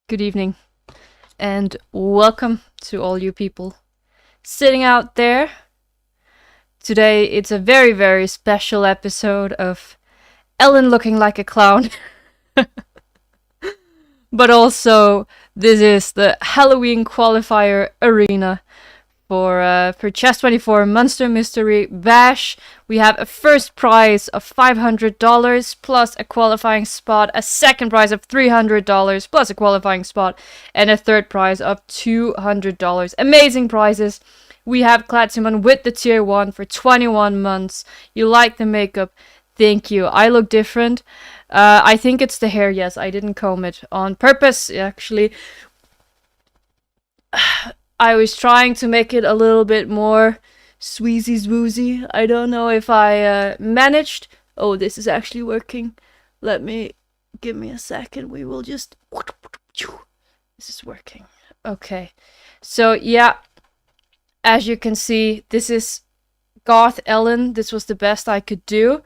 good evening, and welcome to all you people sitting out there. Today it's a very, very special episode of Ellen looking like a clown, but also this is the Halloween qualifier arena for Chess 24 Monster Mystery Bash. We have a first prize of $500 plus a qualifying spot, a second prize of $300 plus a qualifying spot, and a third prize of $200. Amazing prizes. We have Klatsuman with the tier 1 for 21 months. You like the makeup? Thank you. I look different. I think it's the hair. Yes, I didn't comb it on purpose, actually. I was trying to make it a little bit more sweezy zwoozy. I don't know if I managed. Oh, this is actually working. Give me a second. We will just... This is working. Okay. So, yeah. As you can see, this is Goth Ellen. This was the best I could do.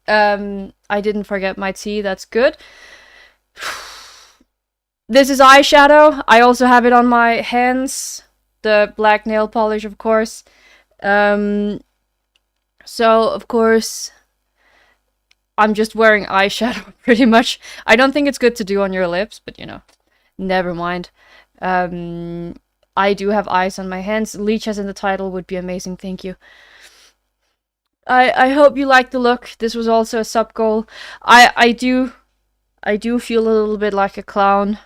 I didn't forget my tea. That's good. This is eyeshadow. I also have it on my hands. The black nail polish, of course. So, of course, I'm just wearing eyeshadow, pretty much. I don't think it's good to do on your lips, but, you know, never mind. I do have eyes on my hands. Leech as in the title would be amazing, thank you. I hope you like the look. This was also a sub goal. I do feel a little bit like a clown.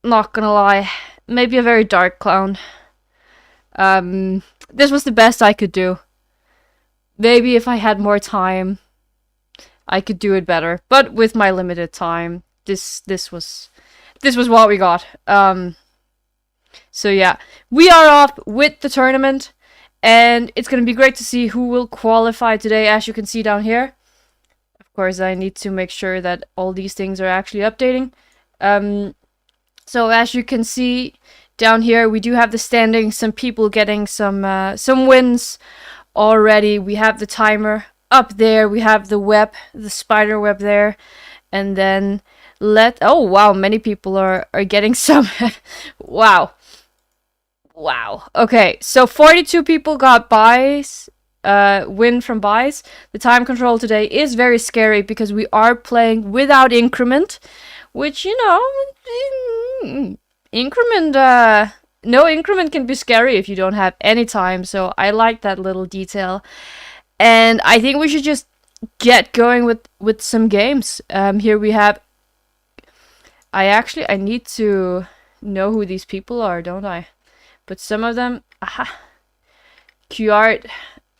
Not gonna lie. Maybe a very dark clown. This was the best I could do. Maybe if I had more time, I could do it better. But with my limited time, this was what we got. So yeah, we are off with the tournament, and it's gonna be great to see who will qualify today. As you can see down here, of course, I need to make sure that all these things are actually updating. So as you can see down here, we do have the standings. Some people getting some wins already. We have the timer up there. We have the web, the spider web there, and then oh wow, many people are getting some. Wow. Okay, so 42 people got buys. Win from buys. The time control today is very scary because we are playing without increment. Which, you know, no increment can be scary if you don't have any time, so I like that little detail. And I think we should just get going with some games. Here we have... I need to know who these people are, don't I? But some of them... Aha! QArt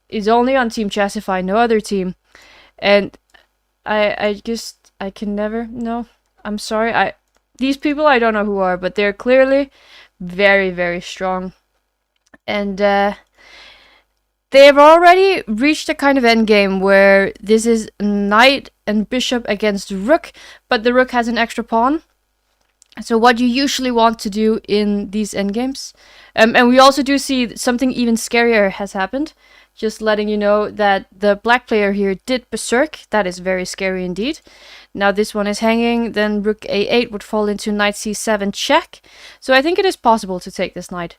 is only on Team Chessify, no other team. And I can never... No. I'm sorry, these people I don't know who are, but they're clearly very, very strong. And they have already reached a kind of endgame where this is knight and bishop against rook, but the rook has an extra pawn. So what you usually want to do in these endgames, and we also do see something even scarier has happened. Just letting you know that the black player here did berserk. That is very scary indeed. Now this one is hanging, then rook a8 would fall into knight c7 check. So I think it is possible to take this knight.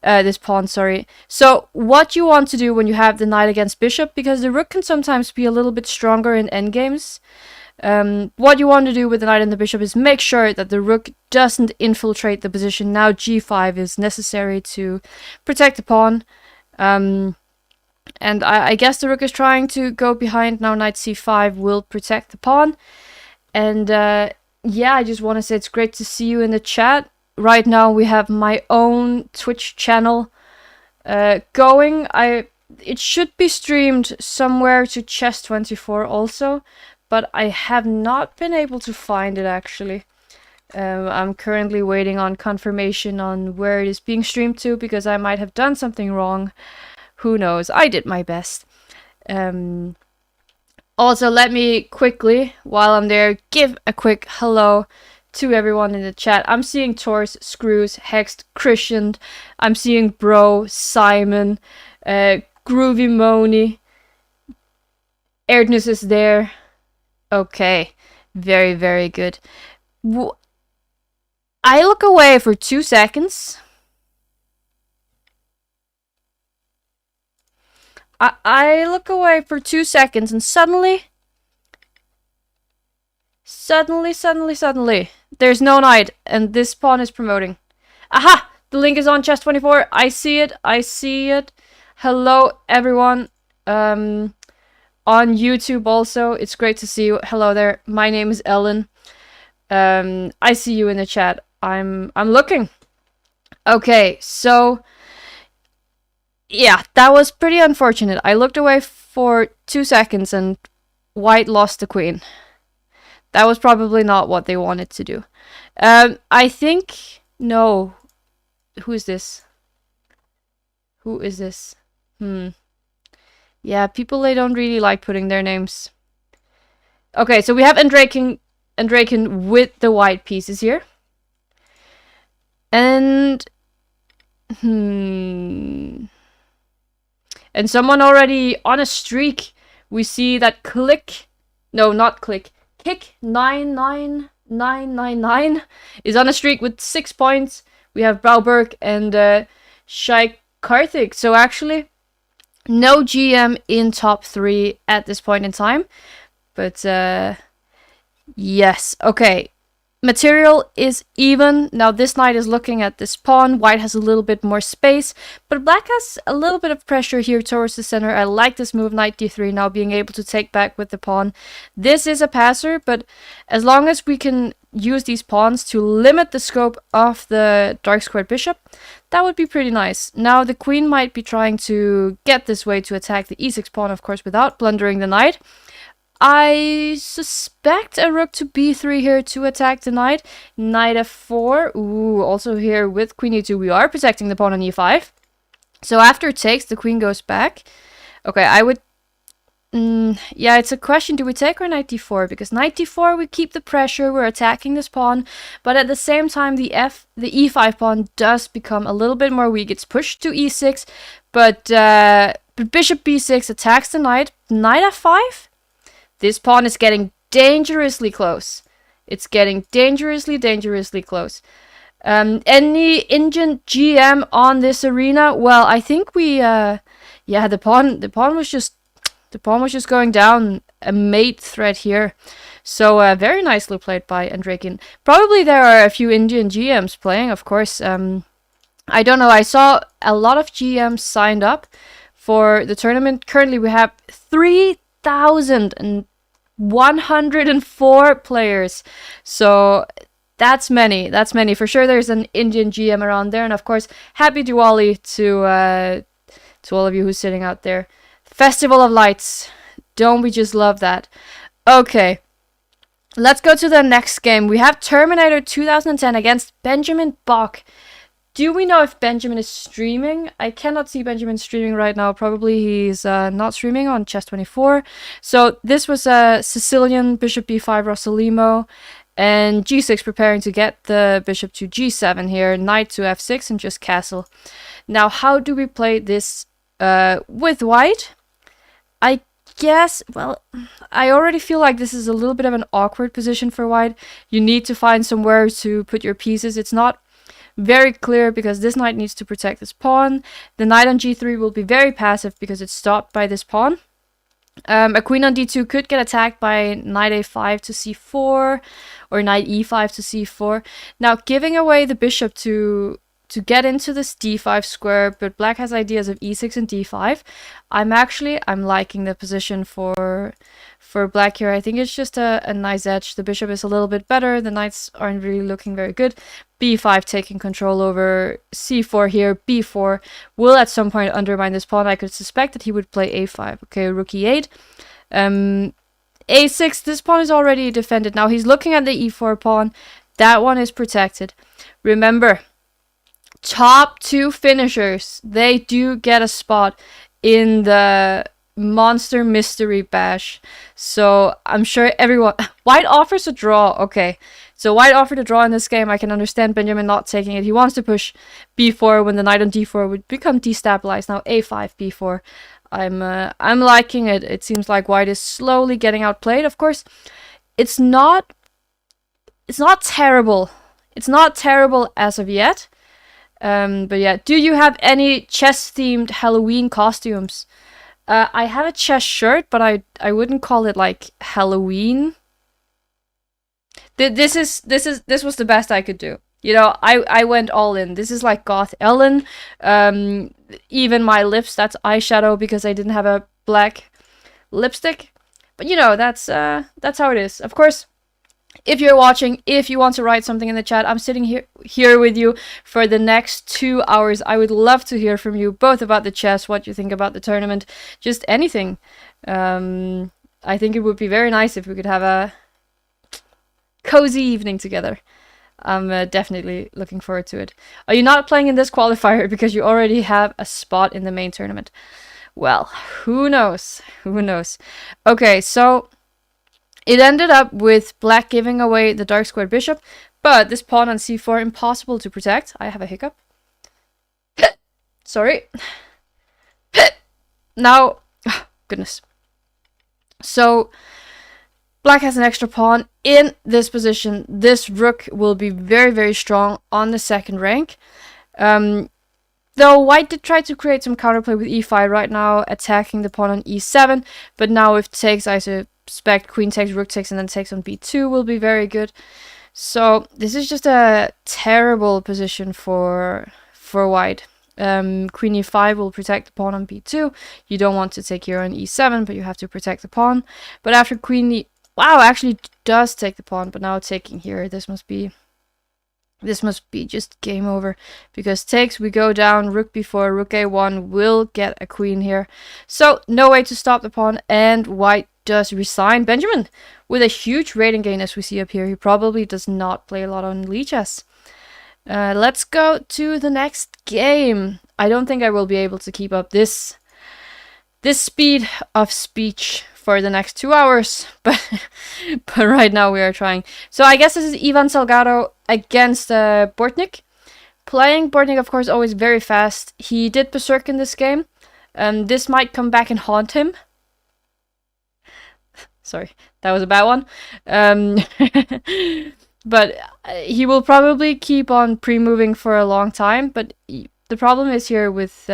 This pawn, sorry. So what you want to do when you have the knight against bishop, because the rook can sometimes be a little bit stronger in endgames. What you want to do with the knight and the bishop is make sure that the rook doesn't infiltrate the position. Now g5 is necessary to protect the pawn. And I guess the rook is trying to go behind. Now knight c5 will protect the pawn. And yeah, I just want to say it's great to see you in the chat. Right now we have my own Twitch channel going. It should be streamed somewhere to Chess24 also, but I have not been able to find it actually. I'm currently waiting on confirmation on where it is being streamed to, because I might have done something wrong. Who knows? I did my best. Also, let me quickly, while I'm there, give a quick hello to everyone in the chat. I'm seeing Tors, Screws, Hext, Christian. I'm seeing Bro, Simon, Groovy Moni. Erdnus is there. Okay. Very, very good. I look away for 2 seconds. I look away for 2 seconds and suddenly, there's no knight and this pawn is promoting. Aha! The link is on chess24. I see it. Hello, everyone. On YouTube also. It's great to see you. Hello there. My name is Ellen. I see you in the chat. I'm looking. Okay, so yeah, that was pretty unfortunate. I looked away for 2 seconds and white lost the queen. That was probably not what they wanted to do. I think... No. Who is this? Yeah, people, they don't really like putting their names. Okay, so we have Andraken with the white pieces here. And... And someone already on a streak. We see that Click... No, not Click. Kick99999 is on a streak with 6 points. We have Brauberg and Shaikh Karthik. So actually, no GM in top 3 at this point in time. But yes, okay. Material is even. Now this knight is looking at this pawn. White has a little bit more space, but black has a little bit of pressure here towards the center. I like this move, knight d3, now being able to take back with the pawn. This is a passer, but as long as we can use these pawns to limit the scope of the dark squared bishop, that would be pretty nice. Now the queen might be trying to get this way to attack the e6 pawn, of course, without blundering the knight. I suspect a rook to b3 here to attack the knight. Knight f4. Ooh, also here with queen e2, we are protecting the pawn on e5. So after it takes, the queen goes back. Okay, I would... yeah, it's a question, do we take or knight d4? Because knight d4, we keep the pressure, we're attacking this pawn. But at the same time, the e5 pawn does become a little bit more weak. It's pushed to e6, but bishop b6 attacks the knight. Knight f5? This pawn is getting dangerously close. It's getting dangerously close. Any Indian GM on this arena? Well, I think we, yeah, the pawn was just going down a mate threat here. So very nicely played by Andraken. Probably there are a few Indian GMs playing, of course. I don't know. I saw a lot of GMs signed up for the tournament. Currently, we have 3,104 players. So that's many. For sure, there's an Indian GM around there. And of course, happy Diwali to all of you who's sitting out there. Festival of Lights. Don't we just love that? Okay. Let's go to the next game. We have Terminator 2010 against Benjamin Bach. Do we know if Benjamin is streaming? I cannot see Benjamin streaming right now. Probably he's not streaming on chess24. So this was a Sicilian bishop b5 Rossalimo and g6 preparing to get the bishop to g7 here. Knight to f6 and just castle. Now how do we play this with white? I guess, well, I already feel like this is a little bit of an awkward position for white. You need to find somewhere to put your pieces. It's not very clear because this knight needs to protect this pawn. The knight on g3 will be very passive because it's stopped by this pawn. A queen on d2 could get attacked by knight a5 to c4 or knight e5 to c4. Now giving away the bishop to get into this d5 square, but black has ideas of e6 and d5. I'm liking the position for black here. I think it's just a nice edge. The bishop is a little bit better. The knights aren't really looking very good. b5 taking control over c4 here. b4 will at some point undermine this pawn. I could suspect that he would play a5. Okay, rook e8. a6, this pawn is already defended. Now he's looking at the e4 pawn. That one is protected. Remember, top 2 finishers, they do get a spot in the Monster Mystery Bash. So I'm sure everyone... White offers a draw. Okay, so white offered a draw in this game. I can understand Benjamin not taking it. He wants to push b4 when the knight on d4 would become destabilized. Now a5, b4. I'm liking it. It seems like white is slowly getting outplayed. Of course, it's not terrible. It's not terrible as of yet. But yeah, do you have any chess-themed Halloween costumes? I have a chess shirt, but I wouldn't call it like Halloween. This was the best I could do. You know, I went all in. This is like Goth Ellen. Even my lips, that's eyeshadow because I didn't have a black lipstick. But you know, that's how it is. Of course, if you're watching, if you want to write something in the chat, I'm sitting here with you for the next 2 hours. I would love to hear from you, both about the chess, what you think about the tournament, just anything. I think it would be very nice if we could have a cozy evening together. I'm definitely looking forward to it. Are you not playing in this qualifier because you already have a spot in the main tournament? Well, who knows? Who knows? Okay, so it ended up with black giving away the dark squared bishop, but this pawn on c4 impossible to protect. I have a hiccup. Sorry. Now, oh, goodness. So black has an extra pawn in this position. This rook will be very, very strong on the second rank. Though white did try to create some counterplay with e5 right now, attacking the pawn on e7, but now if takes, I suspect queen takes, rook takes, and then takes on b2 will be very good. So this is just a terrible position for white. Queen e5 will protect the pawn on b2. You don't want to take here on e7, but you have to protect the pawn. But after queen e... Wow, actually does take the pawn, but now taking here, this must be just game over, because takes, we go down, rook b4, rook a1 will get a queen here. So no way to stop the pawn, and white does resign. Benjamin with a huge rating gain, as we see up here. He probably does not play a lot on Lichess. Let's go to the next game. I don't think I will be able to keep up this speed of speech for the next 2 hours, but right now we are trying. So I guess this is Ivan Salgado against Bortnik. Playing Bortnik, of course, always very fast. He did berserk in this game. This might come back and haunt him. Sorry, that was a bad one. But he will probably keep on pre-moving for a long time. But the problem is here with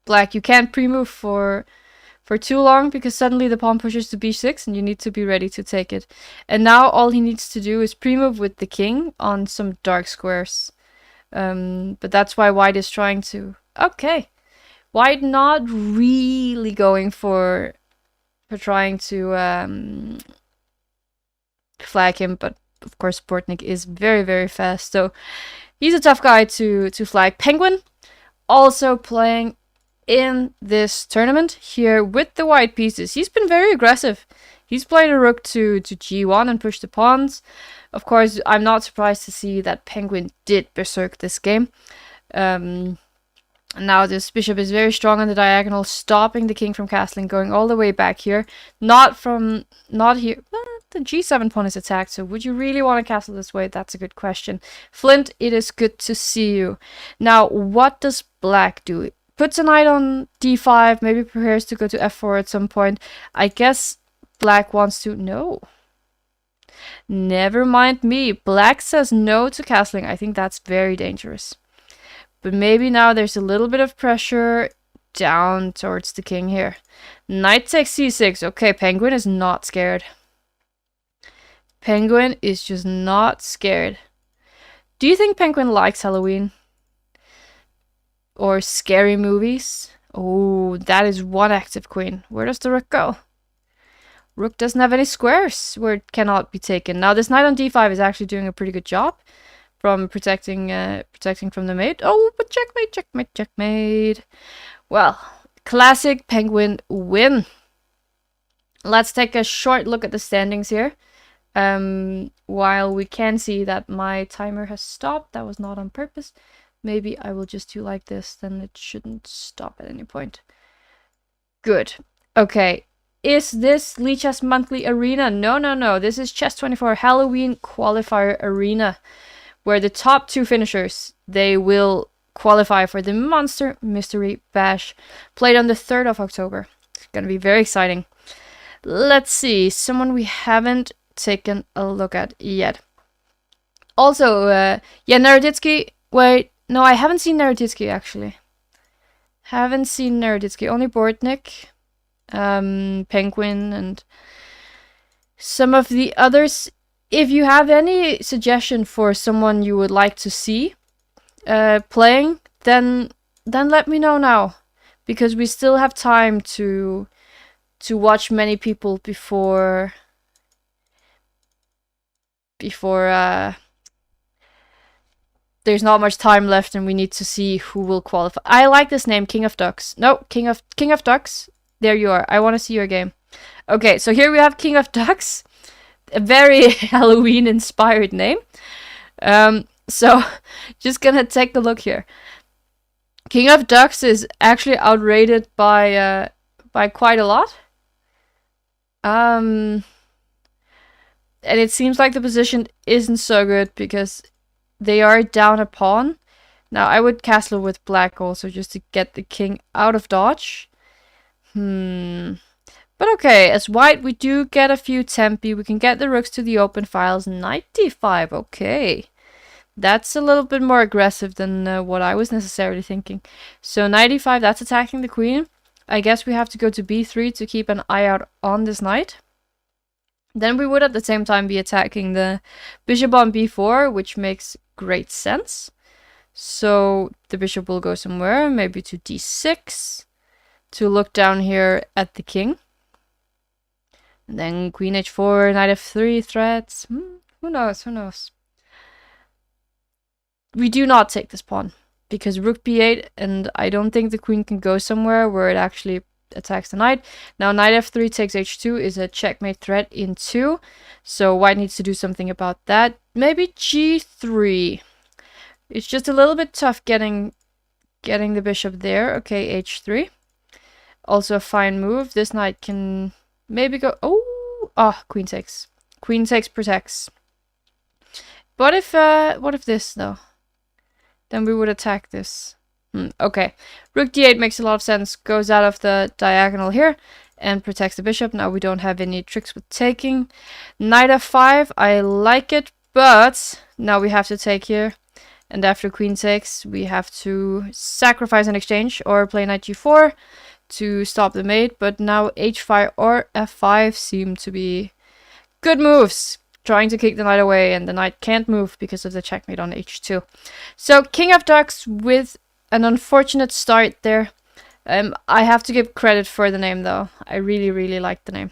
black, you can't pre-move for too long, because suddenly the pawn pushes to b6 and you need to be ready to take it. And now all he needs to do is pre-move with the king on some dark squares. But that's why white is trying to... Okay. White not really going for trying to flag him, but of course Bortnik is very, very fast. So he's a tough guy to flag. Penguin also playing in this tournament here with the white pieces. He's been very aggressive. He's played a rook to g1 and pushed the pawns. Of course, I'm not surprised to see that Penguin did berserk this game. Now this bishop is very strong on the diagonal, stopping the king from castling, going all the way back here. Not here. The g7 pawn is attacked, so would you really want to castle this way? That's a good question. Flint, it is good to see you. Now, what does black do? Puts a knight on d5, maybe prepares to go to f4 at some point. I guess black wants to... No. Never mind me. Black says no to castling. I think that's very dangerous. But maybe now there's a little bit of pressure down towards the king here. Knight takes c6. Okay, Penguin is not scared. Penguin is just not scared. Do you think Penguin likes Halloween? Or scary movies? Oh, that is one active queen. Where does the rook go? Rook doesn't have any squares where it cannot be taken. Now this knight on d5 is actually doing a pretty good job from protecting from the mate. Oh, but checkmate, checkmate, checkmate. Well, classic Penguin win. Let's take a short look at the standings here. While we can see that my timer has stopped, that was not on purpose. Maybe I will just do like this, then it shouldn't stop at any point. Good. Okay. Is this Lichess Monthly Arena? No, no, no. This is Chess24 Halloween Qualifier Arena, where the top 2 finishers, they will qualify for the Monster Mystery Bash, played on the 3rd of October. It's going to be very exciting. Let's see. Someone we haven't taken a look at yet. Also, yeah, Naroditsky. Wait, no, I haven't seen Naroditsky actually. Haven't seen Naroditsky. Only Bortnik, Penguin, and some of the others. If you have any suggestion for someone you would like to see playing, then let me know now, because we still have time to watch many people before there's not much time left and we need to see who will qualify. I like this name, King of Ducks. No, King of Ducks. There you are. I want to see your game. Okay, so here we have King of Ducks. A very Halloween inspired name. So just gonna take a look here. King of Ducks is actually outrated by quite a lot. And it seems like the position isn't so good because they are down a pawn. Now I would castle with black also just to get the king out of dodge. But okay, as white we do get a few tempi. We can get the rooks to the open files. 95, okay. That's a little bit more aggressive than what I was necessarily thinking. So 95, that's attacking the queen. I guess we have to go to b3 to keep an eye out on this knight. Then we would at the same time be attacking the bishop on b4, which makes great sense. So the bishop will go somewhere, maybe to d6, to look down here at the king. And then queen h4, knight f3 threats. Who knows, who knows. We do not take this pawn, because rook b8, and I don't think the queen can go somewhere where it actually attacks the knight. Now knight f3 takes h2 is a checkmate threat in 2, so white needs to do something about that. Maybe g3. It's just a little bit tough getting the bishop there. Okay, h3. Also a fine move. This knight can maybe go... Oh, queen takes. Queen takes protects. What if this, though? Then we would attack this. Okay. Rook d8 makes a lot of sense. Goes out of the diagonal here and protects the bishop. Now we don't have any tricks with taking. Knight f5, I like it, but now we have to take here. And after queen takes, we have to sacrifice an exchange or play knight g4 to stop the mate. But now h5 or f5 seem to be good moves. Trying to kick the knight away, and the knight can't move because of the checkmate on h2. So King of Ducks with an unfortunate start there. I have to give credit for the name though. I really, really like the name.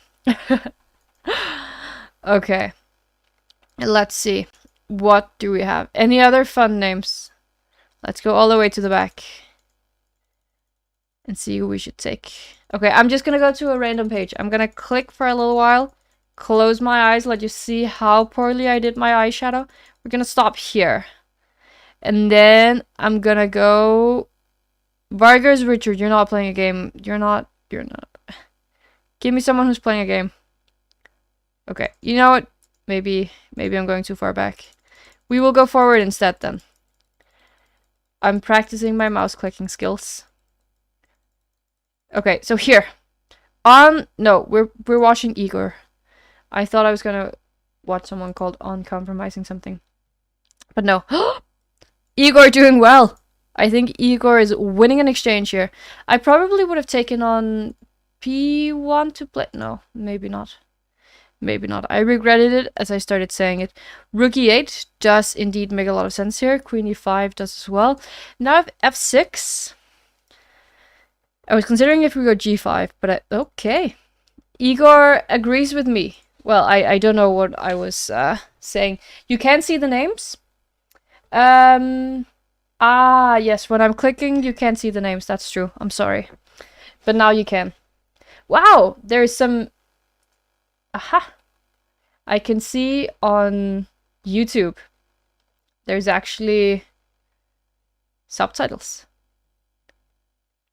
Okay. Let's see. What do we have? Any other fun names? Let's go all the way to the back and see who we should take. Okay, I'm just gonna go to a random page. I'm gonna click for a little while. Close my eyes, let you see how poorly I did my eyeshadow. We're gonna stop here. And then I'm gonna go... Vargas Richard, you're not playing a game. You're not. Give me someone who's playing a game. Okay, you know what? Maybe I'm going too far back. We will go forward instead then. I'm practicing my mouse clicking skills. Okay, so here. No, we're watching Igor. I thought I was gonna watch someone called Uncompromising something. But no. Igor doing well. I think Igor is winning an exchange here. I probably would have taken on p1 to play. No, maybe not. Maybe not. I regretted it as I started saying it. Rook e8 does indeed make a lot of sense here. Queen e5 does as well. Now f6. I was considering if we go g5, but okay. Igor agrees with me. Well, I don't know what I was saying. You can see the names. Yes, when I'm clicking, you can't see the names. That's true. I'm sorry. But now you can. Wow, there's some... Aha! I can see on YouTube, there's actually subtitles.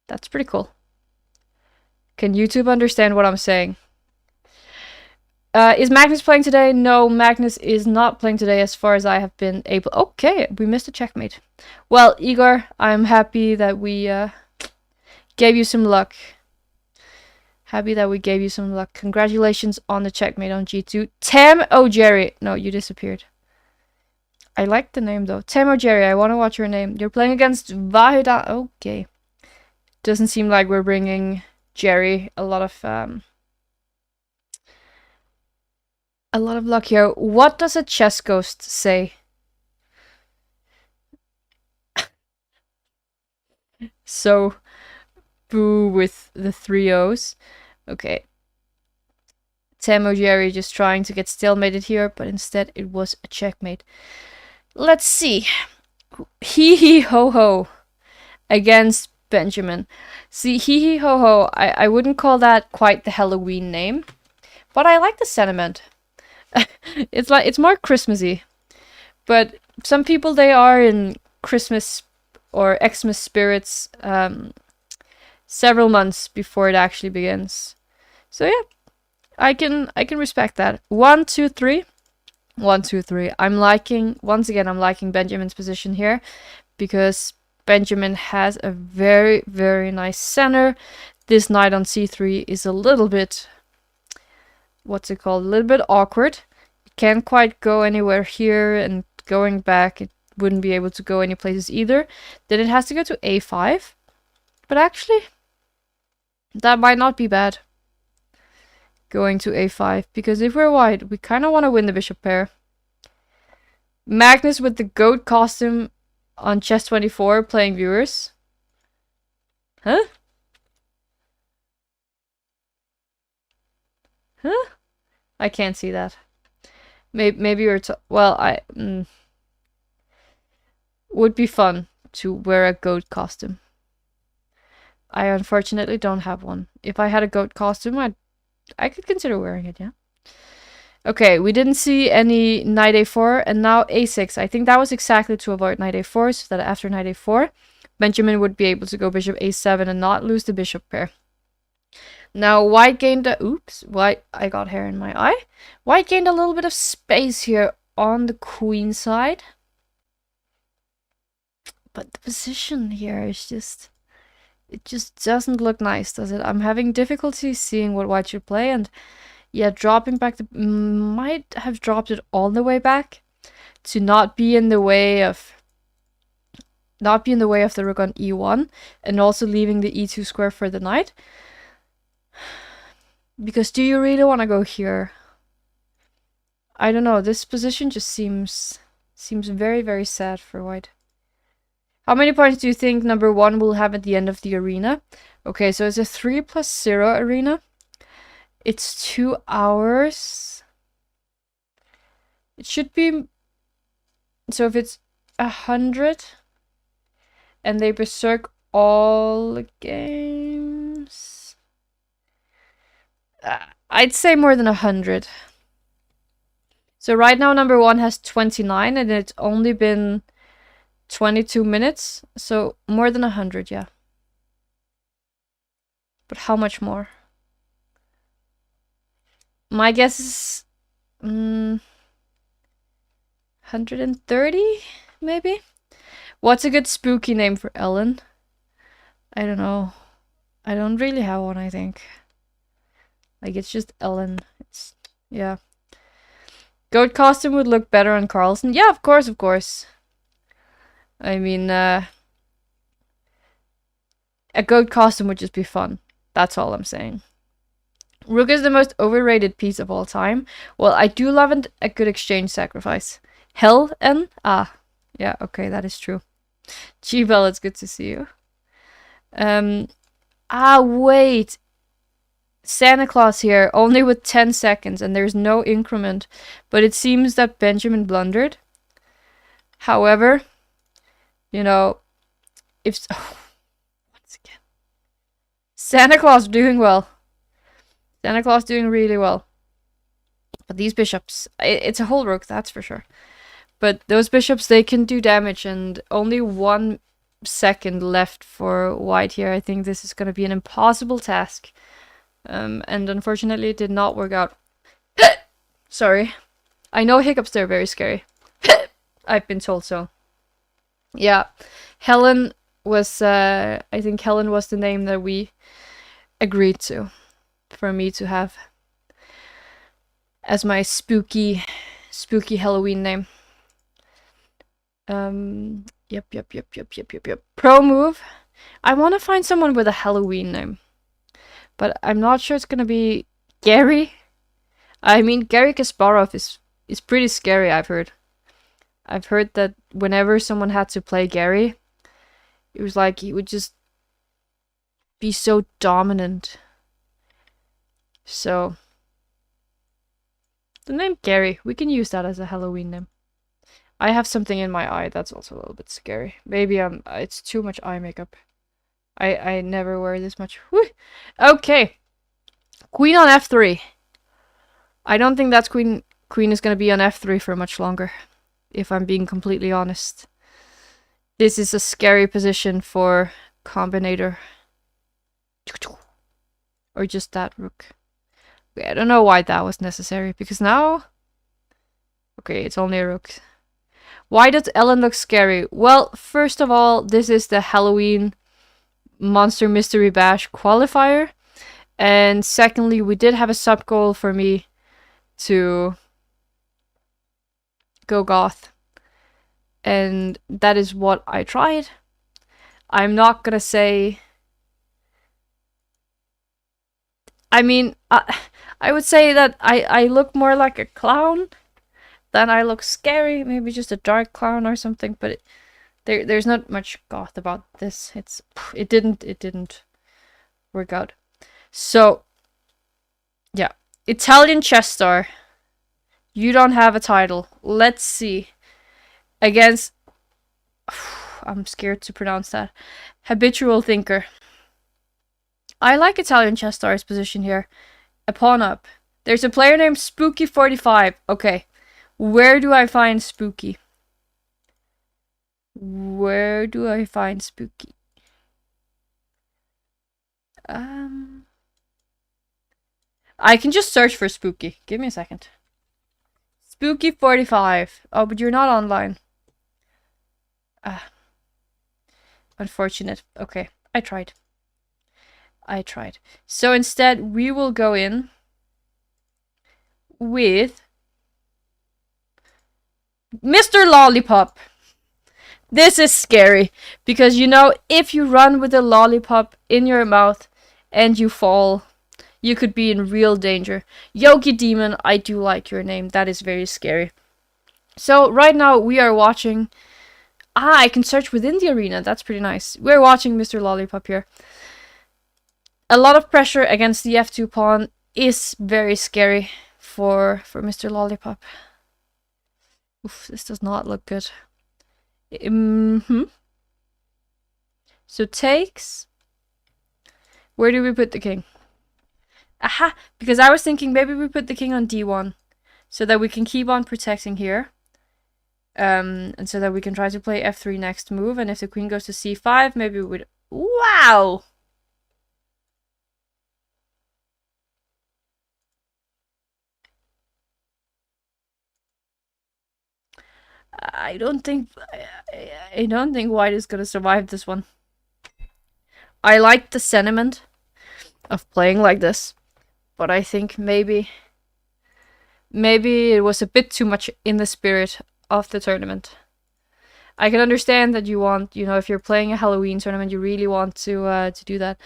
That's pretty cool. Can YouTube understand what I'm saying? Is Magnus playing today? No, Magnus is not playing today as far as I have been able... Okay, we missed a checkmate. Well, Igor, I'm happy that we gave you some luck. Happy that we gave you some luck. Congratulations on the checkmate on g2. Tam! Oh, Jerry. No, you disappeared. I like the name though. Temo Jerry, I want to watch your name. You're playing against Vahida. Okay. Doesn't seem like we're bringing Jerry a lot of luck here. What does a chess ghost say? So, boo with the 3 O's. Okay. Temo Jerry just trying to get stalemated here, but instead it was a checkmate. Let's see. Hee hee ho ho against Benjamin. See, hee hee ho ho, I wouldn't call that quite the Halloween name, but I like the sentiment. It's more Christmassy. But some people, they are in Christmas or Xmas spirits several months before it actually begins. So yeah, I can respect that. 1, 2, 3. 1, 2, 3. I'm liking Benjamin's position here because Benjamin has a very, very nice center. This knight on c3 is a little bit, what's it called? A little bit awkward. It can't quite go anywhere here, and going back, it wouldn't be able to go any places either. Then it has to go to a5. But actually, that might not be bad. Going to a5, because if we're white, we kind of want to win the bishop pair. Magnus with the goat costume on Chess24 playing viewers. Huh? Huh? I can't see that. Maybe you're well, would be fun to wear a goat costume. I unfortunately don't have one. If I had a goat costume, I could consider wearing it, yeah. Okay, we didn't see any knight a4, and now a6. I think that was exactly to avoid knight a4, so that after knight a4, Benjamin would be able to go bishop a7 and not lose the bishop pair. Now, white gained a... Oops, white... I got hair in my eye. White gained a little bit of space here on the queen side. But the position here is just... It just doesn't look nice, does it? I'm having difficulty seeing what white should play, and... Yeah, dropping back the... Might have dropped it all the way back to not be in the way of... Not be in the way of the rook on e1, and also leaving the e2 square for the knight. Because do you really want to go here? I don't know, this position just seems very, very sad for white. How many points do you think number 1 will have at the end of the arena? Okay, so it's a 3+0 arena. It's 2 hours. It should be... So if it's 100... And they berserk all the games... I'd say more than 100. So right now number 1 has 29 and it's only been 22 minutes. So more than 100, yeah. But how much more? My guess is 130, maybe? What's a good spooky name for Ellen? I don't know. I don't really have one, I think. Like, it's just Ellen. It's, yeah. Goat costume would look better on Carlsen. Yeah, of course, of course. I mean, a goat costume would just be fun. That's all I'm saying. Rook is the most overrated piece of all time. Well, I do love a good exchange sacrifice. Hell-en? Ah, yeah, okay, that is true. G-Bell, it's good to see you. Wait. Santa Claus here, only with 10 seconds, and there's no increment. But it seems that Benjamin blundered. However, you know, if... Oh, once again. Santa Claus doing well. Santa Claus doing really well. But these bishops, it's a whole rook, that's for sure. But those bishops, they can do damage, and only 1 second left for white here. I think this is going to be an impossible task. And unfortunately, it did not work out. Sorry. I know hiccups, they're very scary. I've been told so. Yeah. Helen was, I think Helen was the name that we agreed to. For me to have as my spooky Halloween name. Yep. Pro move. I want to find someone with a Halloween name, but I'm not sure it's gonna be Gary. I mean, Gary Kasparov is pretty scary. I've heard. I've heard that whenever someone had to play Gary, it was like he would just be so dominant. So the name Gary, we can use that as a Halloween name. I have something in my eye that's also a little bit scary. Maybe it's too much eye makeup. I never wear this much. Whew. Okay. Queen on f3. I don't think that's queen is going to be on f3 for much longer, if I'm being completely honest. This is a scary position for combinator. Or just that rook. Okay, I don't know why that was necessary, because now... Okay, it's only a rook. Why does Ellen look scary? Well, first of all, this is the Halloween Monster Mystery Bash qualifier. And secondly, we did have a sub goal for me to go goth. And that is what I tried. I'm not gonna say... I mean, I would say that I look more like a clown than I look scary. Maybe just a dark clown or something, but there's not much goth about this. It didn't work out. So, yeah. Italian chess star. You don't have a title. Let's see. Against... I'm scared to pronounce that. Habitual thinker. I like Italian chess star's position here. A pawn up. There's a player named Spooky45. Okay. Where do I find Spooky? Where do I find Spooky? I can just search for Spooky. Give me a second. Spooky45. Oh, but you're not online. Unfortunate. Okay, I tried. So instead, we will go in with Mr. Lollipop. This is scary, because you know, if you run with a lollipop in your mouth and you fall, you could be in real danger. Yogi Demon, I do like your name. That is very scary. So right now we are watching... I can search within the arena. That's pretty nice. We're watching Mr. Lollipop here. A lot of pressure against the f2 pawn is very scary for Mr. Lollipop. Oof, this does not look good. So takes. Where do we put the king? Aha! Because I was thinking maybe we put the king on d1, so that we can keep on protecting here. And so that we can try to play f3 next move, and if the queen goes to c5, maybe we would... Wow! I don't think white is gonna survive this one. I like the sentiment of playing like this, but I think maybe it was a bit too much in the spirit of the tournament. I can understand that you want, you know, if you're playing a Halloween tournament, you really want to do that.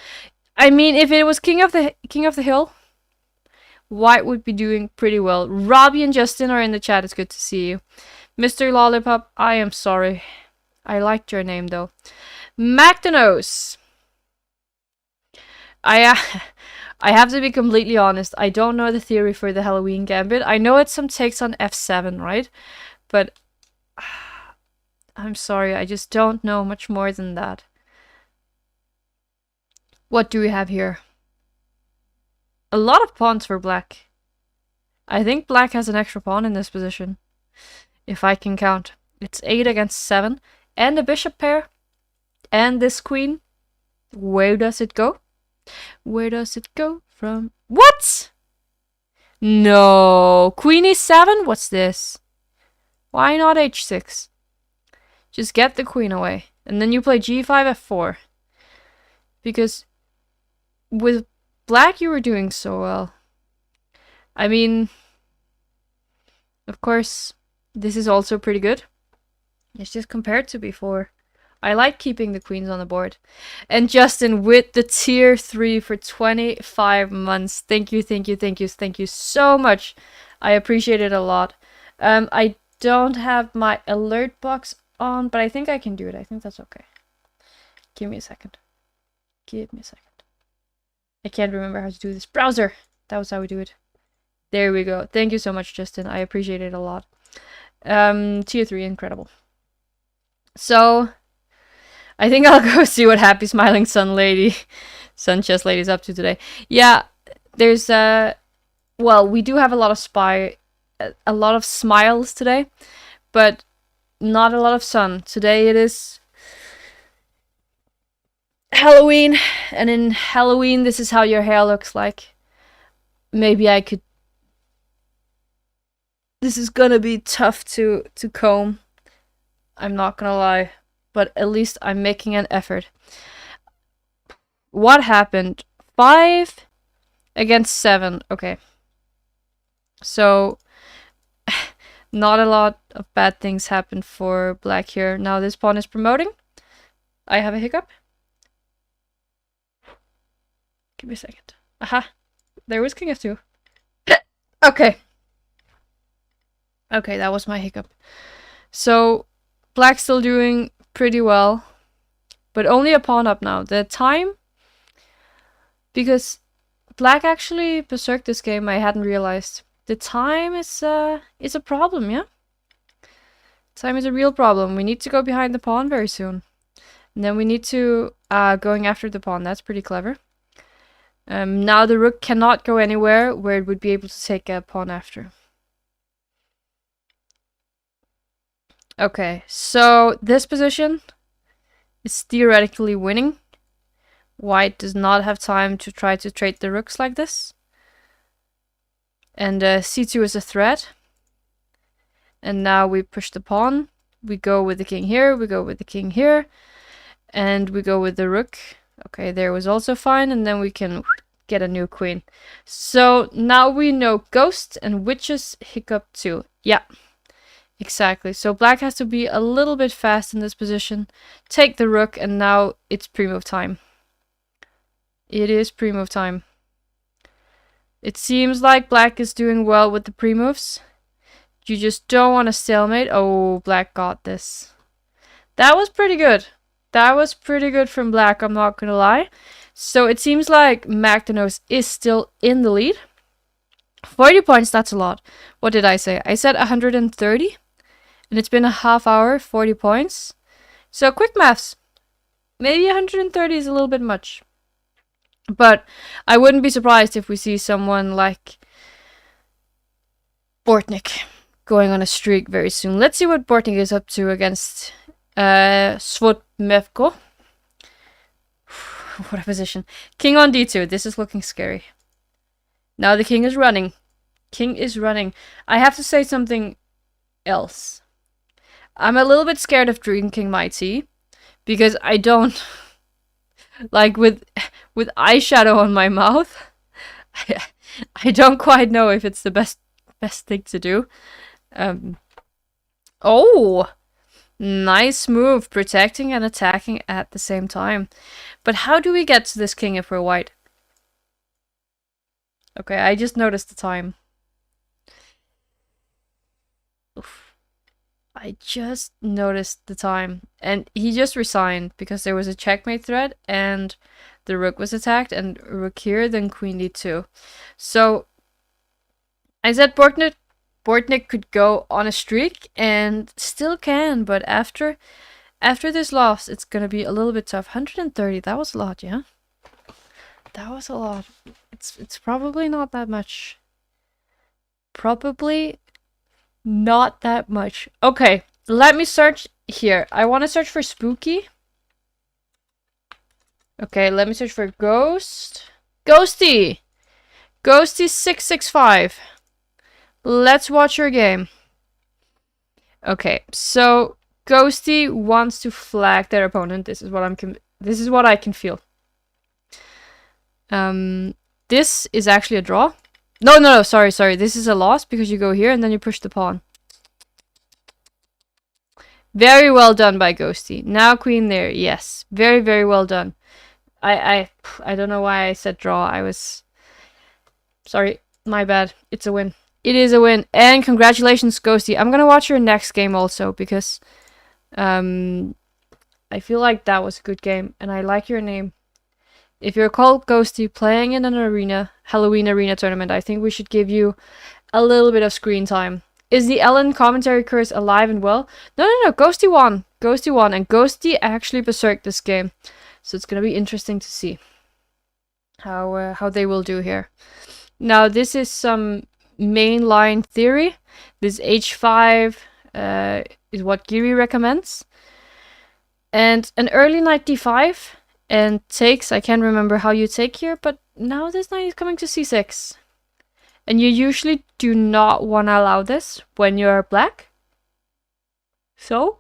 I mean, if it was King of the Hill, white would be doing pretty well. Robbie and Justin are in the chat. It's good to see you. Mr. Lollipop, I am sorry. I liked your name though. Macdonos. I have to be completely honest. I don't know the theory for the Halloween gambit. I know it's some takes on f7, right? But I'm sorry, I just don't know much more than that. What do we have here? A lot of pawns for black. I think black has an extra pawn in this position, if I can count. It's 8 against 7. And a bishop pair. And this queen. Where does it go? Where does it go from? What? No. Queen e7? What's this? Why not h6? Just get the queen away. And then you play g5, f4. Because with black you were doing so well. I mean, of course, this is also pretty good. It's just compared to before. I like keeping the queens on the board. And Justin with the tier 3 for 25 months. Thank you, thank you, thank you, thank you so much. I appreciate it a lot. I don't have my alert box on, but I think I can do it. I think that's okay. Give me a second. Give me a second. I can't remember how to do this. Browser! That was how we do it. There we go. Thank you so much, Justin. I appreciate it a lot. Tier 3, incredible. So, I think I'll go see what Happy Smiling Sun Chess Lady's up to today. Yeah, there's, well, we do have a lot of smiles today, but not a lot of sun. Today it is Halloween, and in Halloween, this is how your hair looks like. Maybe I could... This is gonna be tough to comb. I'm not gonna lie. But at least I'm making an effort. What happened? 5 against 7. Okay. So, not a lot of bad things happened for black here. Now this pawn is promoting. I have a hiccup. Give me a second. Aha. There was king f2. Okay. Okay, that was my hiccup. So, black's still doing pretty well, but only a pawn up now. The time, because black actually berserked this game, I hadn't realized. The time is a problem, yeah? Time is a real problem. We need to go behind the pawn very soon. And then we need to going after the pawn. That's pretty clever. Now the rook cannot go anywhere where it would be able to take a pawn after. Okay, so this position is theoretically winning. White does not have time to try to trade the rooks like this. And c2 is a threat. And now we push the pawn. We go with the king here, we go with the king here. And we go with the rook. Okay, there was also fine, and then we can get a new queen. So now we know ghost and witches hiccup too. Yeah. Exactly. So black has to be a little bit fast in this position. Take the rook, and now it's pre-move time. It is pre-move time. It seems like black is doing well with the pre-moves. You just don't want to stalemate. Oh, black got this. That was pretty good. That was pretty good from black, I'm not gonna lie. So it seems like Magdanos is still in the lead. 40 points, that's a lot. What did I say? I said 130. And it's been a half hour, 40 points. So quick maths. Maybe 130 is a little bit much. But I wouldn't be surprised if we see someone like Bortnik going on a streak very soon. Let's see what Bortnik is up to against Svotmevko. What a position. King on d2. This is looking scary. Now the king is running. King is running. I have to say something else. I'm a little bit scared of drinking my tea, because I don't like with eyeshadow on my mouth. I don't quite know if it's the best thing to do. Oh, nice move, protecting and attacking at the same time. But how do we get to this king if we're white? Okay, I just noticed the time. Oof. I just noticed the time. And he just resigned because there was a checkmate threat and the rook was attacked, and rook here, then queen d2. So I said Bortnik could go on a streak, and still can, but after this loss, it's gonna be a little bit tough. 130, that was a lot, yeah? That was a lot. It's probably not that much. Probably not that much. Okay, let me search here. I want to search for spooky. Okay, let me search for ghost. Ghosty! Ghosty665. Let's watch your game. Okay, so Ghosty wants to flag their opponent. This is what I can feel. This is actually a draw. No, sorry. This is a loss because you go here and then you push the pawn. Very well done by Ghosty. Now queen there. Yes. Very, very well done. I don't know why I said draw. I was... Sorry. My bad. It's a win. It is a win. And congratulations, Ghosty. I'm gonna watch your next game also, because... I feel like that was a good game. And I like your name. If you're called Ghosty playing in an arena, Halloween arena tournament, I think we should give you a little bit of screen time. Is the Ellen commentary curse alive and well? No. Ghosty won. Ghosty won. And Ghosty actually berserked this game. So it's going to be interesting to see how they will do here. Now, this is some mainline theory. This H5 is what Giri recommends. And an early knight d5 and takes. I can't remember how you take here, but now this knight is coming to c6. And you usually do not want to allow this when you're black. So,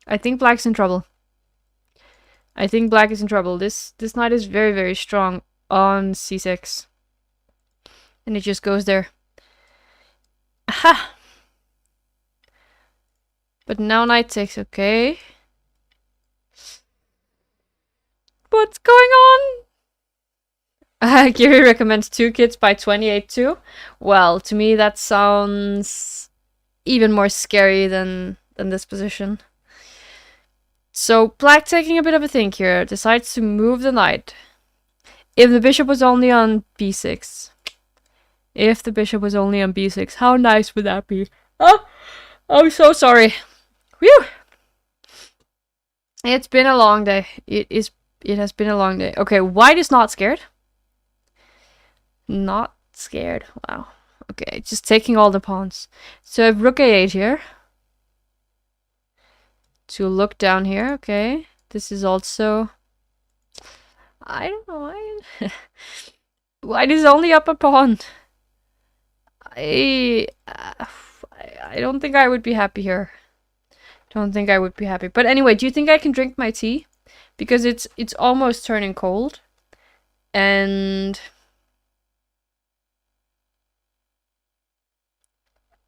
I think black's in trouble. I think black is in trouble. This knight is very, very strong on c6. And it just goes there. Aha! But now knight takes, okay. What's going on? Gary recommends 2 kids by 28 too. Well, to me that sounds even more scary than this position. So black taking a bit of a think here, decides to move the knight. If the bishop was only on b6. If the bishop was only on b6, how nice would that be? Oh, I'm so sorry. Whew. It's been a long day. It has been a long day. Okay, white is not scared. Not scared. Wow. Okay, just taking all the pawns. So I have rook a8 here. To look down here. Okay. This is also... I don't know. White is only up a pawn. I don't think I would be happy here. Don't think I would be happy. But anyway, do you think I can drink my tea? Because it's almost turning cold. And...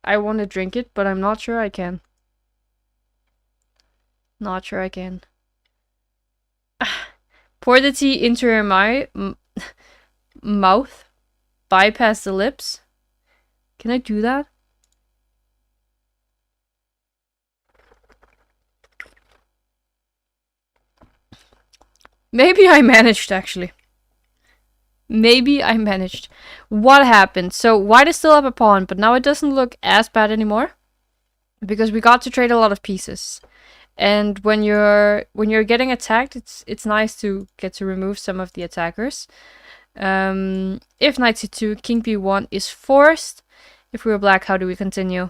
I want to drink it, but I'm not sure I can. Not sure I can. Pour the tea into your mouth. Bypass the lips. Can I do that? Maybe I managed, actually. Maybe I managed. What happened? So white is still up a pawn, but now it doesn't look as bad anymore. Because we got to trade a lot of pieces. And when you're getting attacked, it's nice to get to remove some of the attackers. If knight c2, king b1 is forced. If we were black, how do we continue?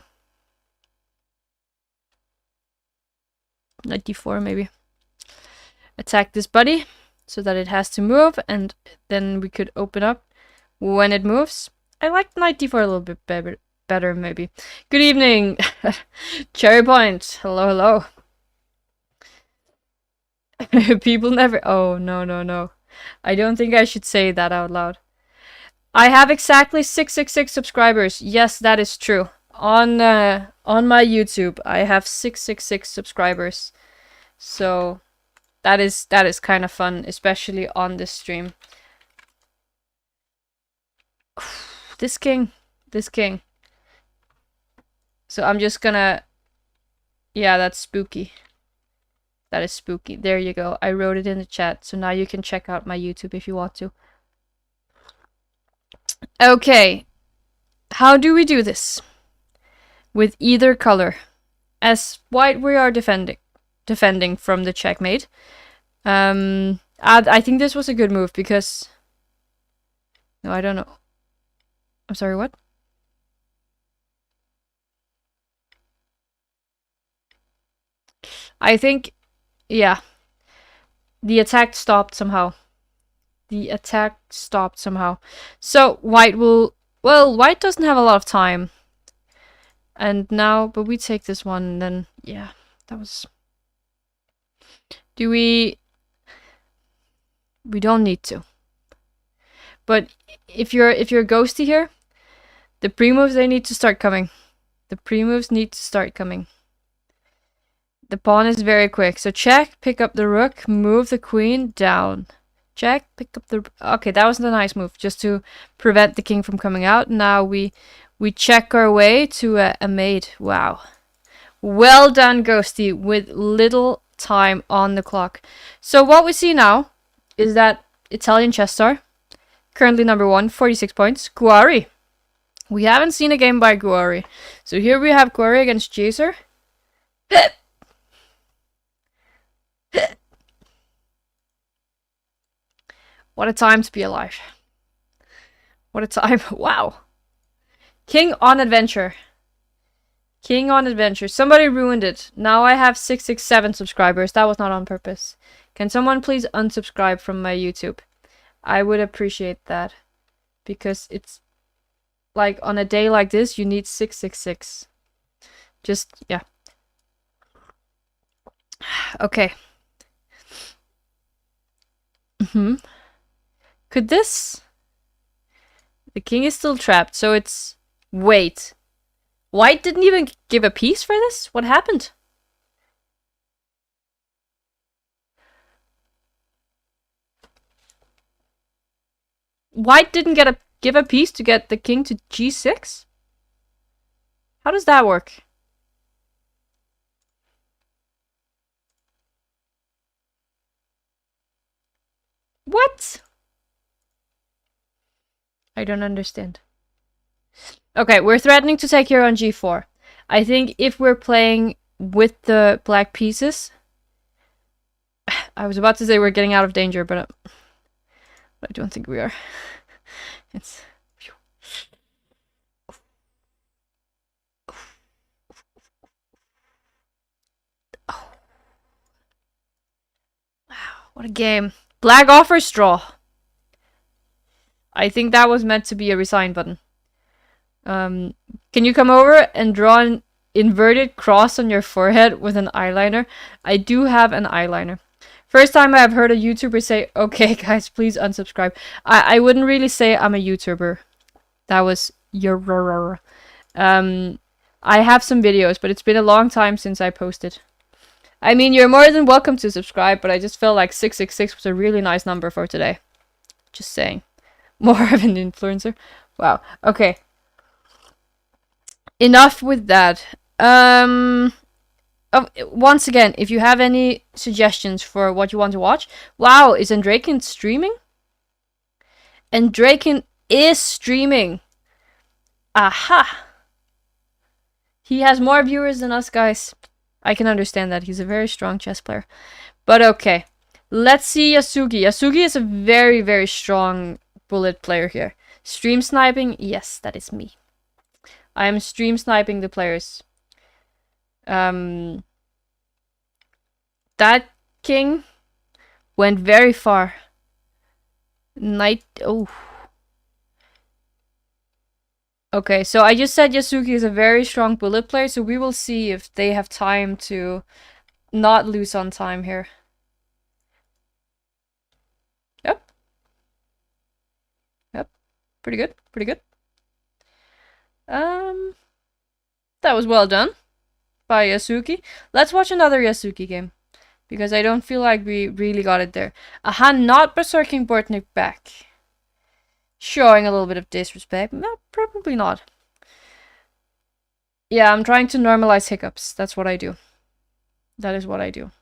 Knight d4 maybe. Attack this buddy so that it has to move, and then we could open up when it moves. I like knight d4 a little bit better maybe. Good evening. Cherry Point. Hello. People never... Oh, no. I don't think I should say that out loud. I have exactly 666 subscribers. Yes, that is true. On my YouTube, I have 666 subscribers. So that is kind of fun, especially on this stream. This king. So I'm just gonna... Yeah, that's spooky. That is spooky. There you go. I wrote it in the chat, so now you can check out my YouTube if you want to. Okay. How do we do this? With either color. As white, we are defending from the checkmate. I think this was a good move because... No, I don't know. I'm sorry, what? I think... Yeah. The attack stopped somehow. So, white will... Well, white doesn't have a lot of time. And now... But we take this one, and then... Yeah, that was... Do we... We don't need to. But if you're ghosty here, the pre-moves, they need to start coming. The pawn is very quick. So check, pick up the rook, move the queen down. Check, pick up the... Okay, that was a nice move, just to prevent the king from coming out. Now we check our way to a mate. Wow. Well done, Ghosty, with little time on the clock. So what we see now is that Italian chess star, currently number 1, 46 points, Guari. We haven't seen a game by Guari. So here we have Guari against Jaser. What a time to be alive. What a time. Wow. King on adventure. King on adventure. Somebody ruined it. Now I have 667 subscribers. That was not on purpose. Can someone please unsubscribe from my YouTube? I would appreciate that. Because it's like on a day like this, you need 666. Just, yeah. Okay. Could this... The king is still trapped, so it's... Wait. White didn't even give a piece for this? What happened? White didn't give a piece to get the king to g6? How does that work? What? I don't understand. Okay, we're threatening to take here on g4. I think if we're playing with the black pieces... I was about to say we're getting out of danger, but I don't think we are. It's... Oh. Wow, what a game. Black offers draw. I think that was meant to be a resign button. Can you come over and draw an inverted cross on your forehead with an eyeliner? I do have an eyeliner. First time I have heard a YouTuber say, okay guys, please unsubscribe. I wouldn't really say I'm a YouTuber. That was your... I have some videos, but it's been a long time since I posted. I mean, you're more than welcome to subscribe, but I just felt like 666 was a really nice number for today. Just saying. More of an influencer. Wow. Okay. Enough with that. Once again, if you have any suggestions for what you want to watch. Wow, is Andraken streaming? Andraken is streaming. Aha! He has more viewers than us, guys. I can understand that. He's a very strong chess player. But okay. Let's see Yasugi. Yasugi is a very, very strong bullet player here. Stream sniping? Yes, that is me. I am stream sniping the players. That king went very far. Knight... Oh. Okay, so I just said Yasugi is a very strong bullet player, so we will see if they have time to not lose on time here. Yep. Yep. Pretty good. Pretty good. That was well done by Yasuki. Let's watch another Yasuki game, because I don't feel like we really got it there. Aha, not berserking Bortnik back. Showing a little bit of disrespect. No, probably not. Yeah, I'm trying to normalize hiccups. That's what I do. That is what I do.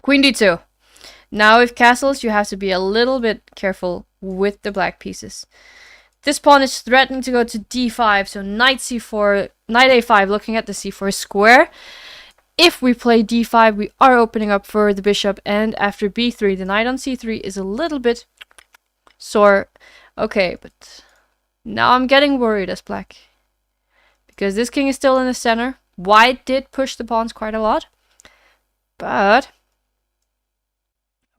Queen d2. Now with castles, you have to be a little bit careful with the black pieces. This pawn is threatening to go to d5, so knight c4, knight a5, looking at the c4 square. If we play d5, we are opening up for the bishop, and after b3, the knight on c3 is a little bit sore. Okay, but now I'm getting worried as black. Because this king is still in the center. White did push the pawns quite a lot. But...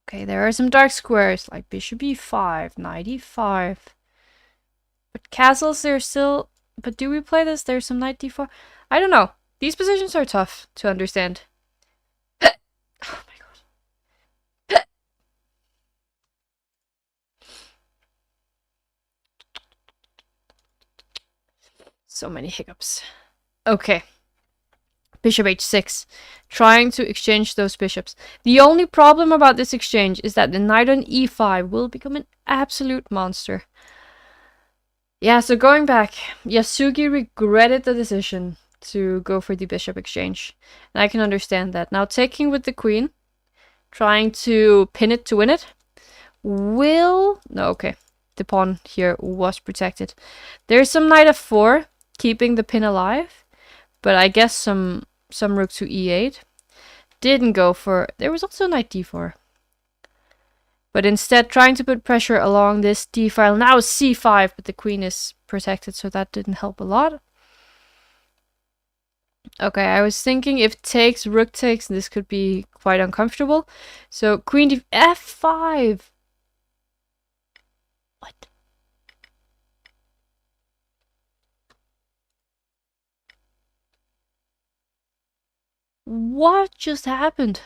okay, there are some dark squares, like bishop e5, knight e5. But castles, they're still... But do we play this? There's some knight d4. I don't know. These positions are tough to understand. Oh my god. So many hiccups. Okay. Bishop h6, trying to exchange those bishops. The only problem about this exchange is that the knight on e5 will become an absolute monster. Yeah, so going back, Yasugi regretted the decision to go for the bishop exchange. And I can understand that. Now taking with the queen, trying to pin it to win it, will... No, okay. The pawn here was protected. There's some knight f4, keeping the pin alive. But I guess some rook to e8. Didn't go for... There was also knight d4. But instead trying to put pressure along this d file. Now c5, but the queen is protected, so that didn't help a lot. Okay, I was thinking if takes, rook takes, this could be quite uncomfortable. So queen d f5. What? What just happened?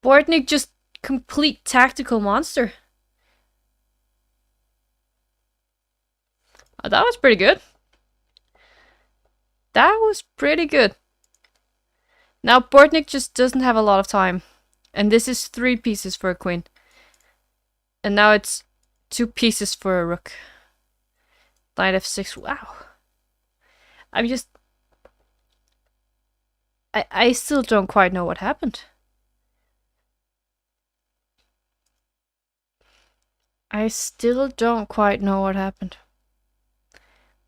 Bortnik just complete tactical monster. Oh, that was pretty good. That was pretty good. Now Bortnik just doesn't have a lot of time. And this is 3 pieces for a queen. And now it's 2 pieces for a rook. Knight f6. Wow. I'm just... I still don't quite know what happened. I still don't quite know what happened.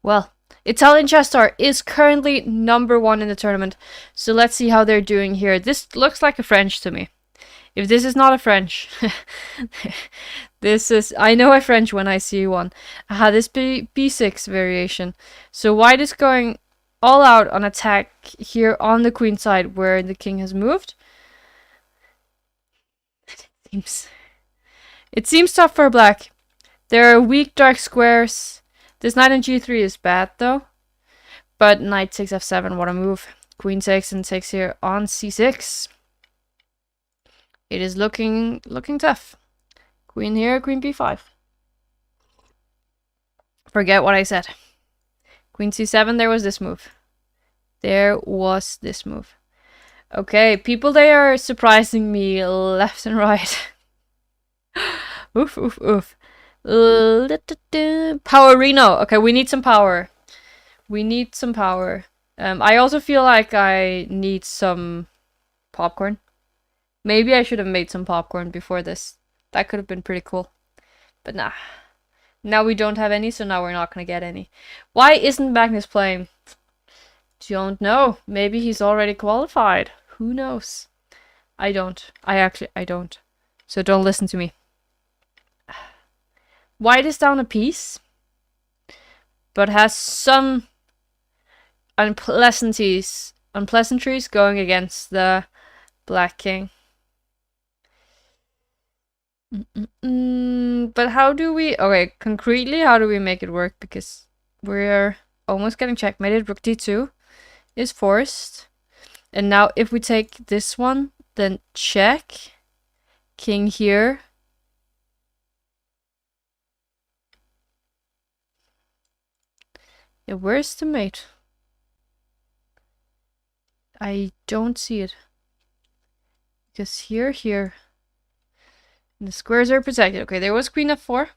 Well, Italian chess star is currently #1 in the tournament. So let's see how they're doing here. This looks like a French to me. If this is not a French, this is... I know a French when I see one. This b6 variation. So white is going all out on attack here on the queen side where the king has moved. It seems tough for black. There are weak dark squares. This knight on g3 is bad though. But knight takes f7, what a move. Queen takes and takes here on c6. It is looking tough. Queen here, queen b5. Forget what I said. Queen c7, there was this move. There was this move. Okay, people, they are surprising me left and right. Oof, oof, oof. Powerino. Okay, we need some power. We need some power. I also feel like I need some popcorn. Maybe I should have made some popcorn before this. That could have been pretty cool. But nah. Now we don't have any, so now we're not gonna get any. Why isn't Magnus playing? Don't know. Maybe he's already qualified. Who knows? I don't. I don't. So don't listen to me. White is down a piece, but has some unpleasantries going against the black king. But how do we... Okay, concretely, how do we make it work? Because we're almost getting checkmated. Rook d2 is forced. And now if we take this one, then check. King here. Yeah, where's the mate? I don't see it. Because here. And the squares are protected. Okay, there was queen f4.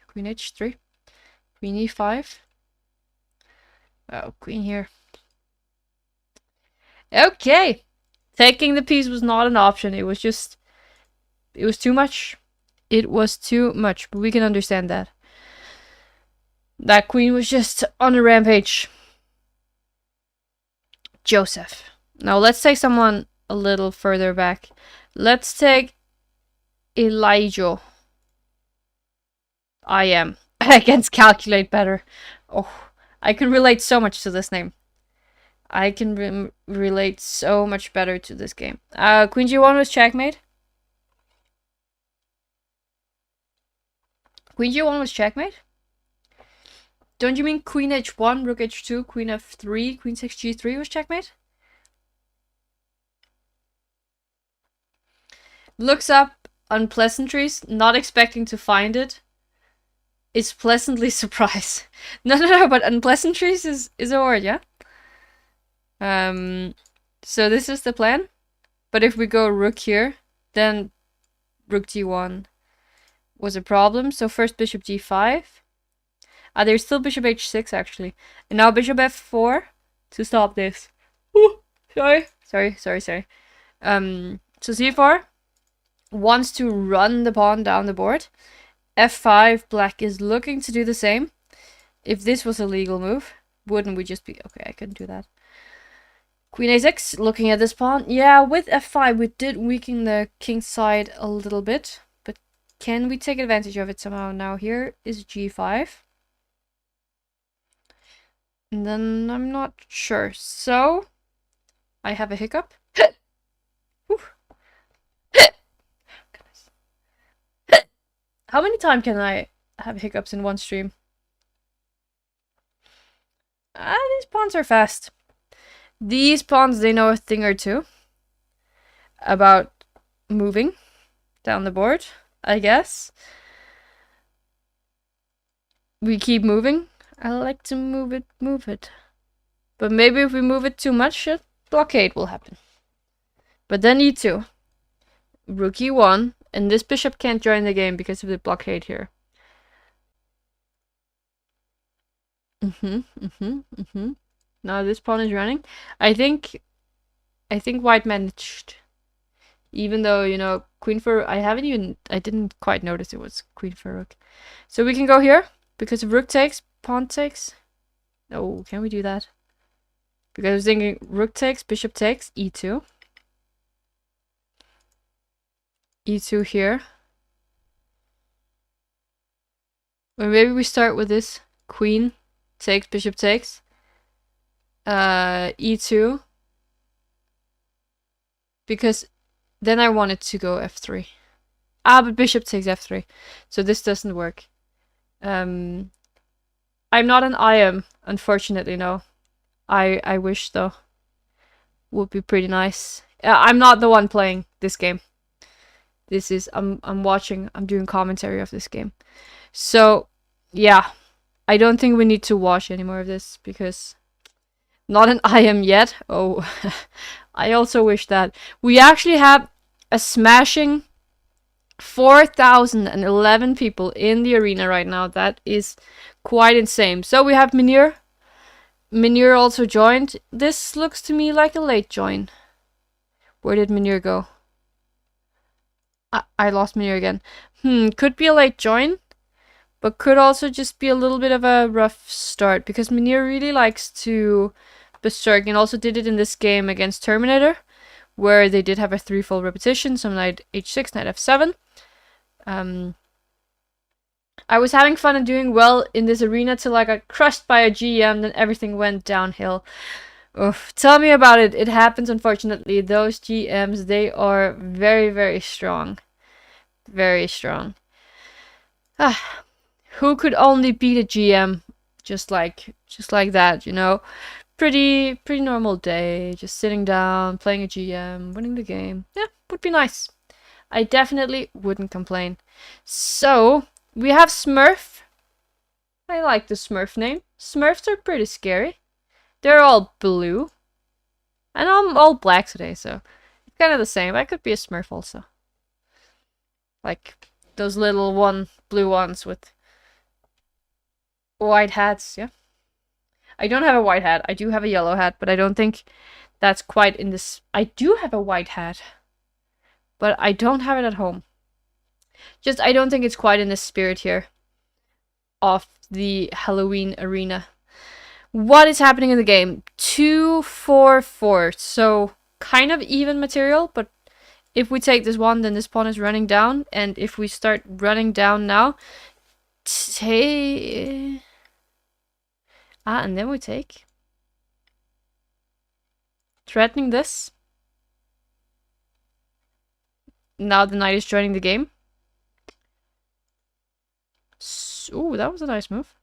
Queen h3. Queen e5. Oh, queen here. Okay. Taking the piece was not an option. It was just... It was too much. It was too much, but we can understand that. That queen was just on a rampage. Joseph. Now let's take someone a little further back. Let's take Elijah. I can calculate better. Oh, I can relate so much to this name. I can relate so much better to this game. Queen g1 was checkmate. Queen g1 was checkmate? Don't you mean queen h1, rook h2, queen f3, queen 6 g3 was checkmate? Looks up unpleasantries, not expecting to find it, is pleasantly surprised. No, but unpleasantries is a word, yeah? So this is the plan. But if we go rook here, then rook g1 was a problem. So first bishop g5. There's still bishop h6 actually. And now bishop f4 to stop this. Ooh, sorry. So c4 wants to run the pawn down the board. f5, black is looking to do the same. If this was a legal move, wouldn't we just be... Okay, I couldn't do that. Queen a6, looking at this pawn. Yeah, with f5 we did weaken the king's side a little bit. But can we take advantage of it somehow? Now here is g5. And then I'm not sure. So, I have a hiccup. How many times can I have hiccups in one stream? These pawns are fast. These pawns, they know a thing or two about moving down the board, I guess. We keep moving. I like to move it. But maybe if we move it too much, a blockade will happen. But then e2. Rook e1. And this bishop can't join the game because of the blockade here. Now this pawn is running. I think white managed. Even though, you know, queen for... I didn't quite notice it was queen for rook. So we can go here. Because if rook takes, pawn takes. Oh, can we do that? Because I was thinking rook takes, bishop takes, e2. e2 here. Or maybe we start with this. Queen takes, bishop takes. E2. Because then I wanted to go f3. But bishop takes f3. So this doesn't work. I'm not an IM, unfortunately, no. I wish though. Would be pretty nice. I'm not the one playing this game. This is I'm doing commentary of this game. So yeah. I don't think we need to watch any more of this because not an IM yet. Oh, I also wish that. We actually have a smashing 4,011 people in the arena right now. That is quite insane. So we have Minir. Minir also joined. This looks to me like a late join. Where did Minir go? I lost Minir again. Could be a late join. But could also just be a little bit of a rough start. Because Minir really likes to berserk. And also did it in this game against Terminator. Where they did have a threefold repetition. So knight h6, knight f7. I was having fun and doing well in this arena till I got crushed by a GM, then everything went downhill. Oof, tell me about it. It happens, unfortunately. Those GMs, they are very, very strong. Very strong. Who could only beat a GM just like that, you know? Pretty normal day. Just sitting down, playing a GM, winning the game. Yeah, would be nice. I definitely wouldn't complain. So, we have Smurf. I like the Smurf name. Smurfs are pretty scary. They're all blue. And I'm all black today, so it's kind of the same. I could be a Smurf also. Like those little blue ones with white hats, yeah? I don't have a white hat. I do have a yellow hat, but I don't think that's quite in this... I do have a white hat. But I don't have it at home. Just, I don't think it's quite in the spirit here of the Halloween arena. What is happening in the game? 2-4-4. So, kind of even material, but if we take this one, then this pawn is running down. And if we start running down now... and then we take. Threatening this. Now the knight is joining the game. Ooh, that was a nice move.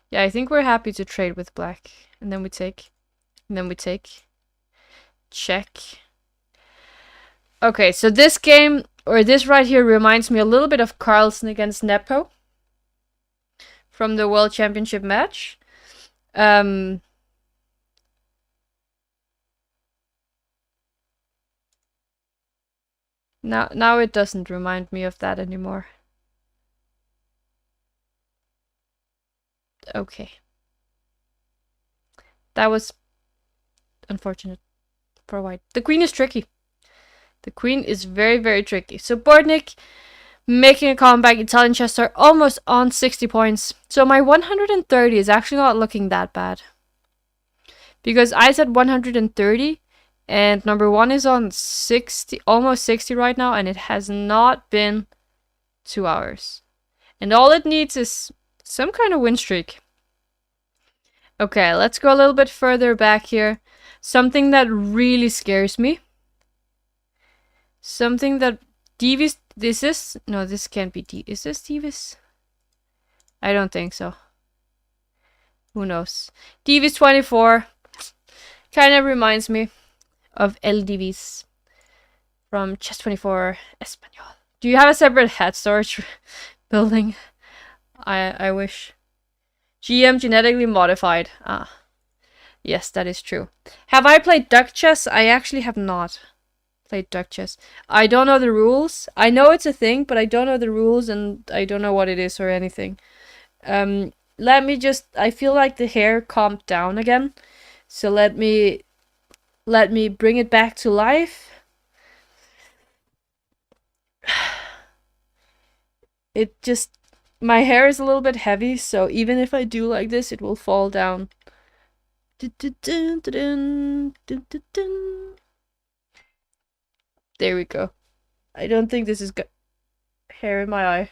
Yeah, I think we're happy to trade with black. And then we take. And then we take. Check. Okay, so this game or this right here reminds me a little bit of Carlsen against Nepo from the World Championship match. Now it doesn't remind me of that anymore. Okay. That was unfortunate for white. The queen is tricky. The queen is very, very tricky. So Bordnik making a comeback. Italian chess are almost on 60 points. So my 130 is actually not looking that bad. Because I said 130 and number one is on 60, almost 60 right now, and it has not been 2 hours. And all it needs is some kind of win streak. Okay, let's go a little bit further back here. Something that really scares me. Something that Davis, no, this can't be is this Davis? I don't think so. Who knows? Davis 24 kind of reminds me of El Davis from Chess 24 Espanol. Do you have a separate hat storage building? I wish. GM genetically modified. Ah. Yes, that is true. Have I played duck chess? I actually have not played duck chess. I don't know the rules. I know it's a thing, but I don't know the rules and I don't know what it is or anything. Let me just, I feel like the hair calmed down again. So let me bring it back to life. It just, my hair is a little bit heavy, so even if I do like this, it will fall down. There we go. I don't think this is hair in my eye.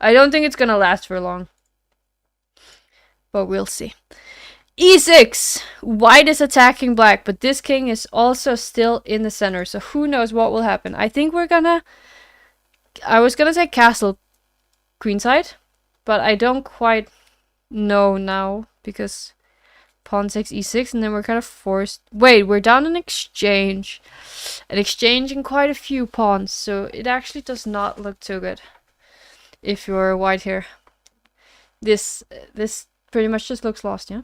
I don't think it's gonna last for long. But we'll see. E6! White is attacking black, but this king is also still in the center, so who knows what will happen. I think we're gonna... I was gonna say castle queenside, but I don't quite know now, because pawn 6, e6, and then we're kind of forced... Wait, we're down an exchange. An exchange in quite a few pawns, so it actually does not look too good if you're white here. This pretty much just looks lost, yeah?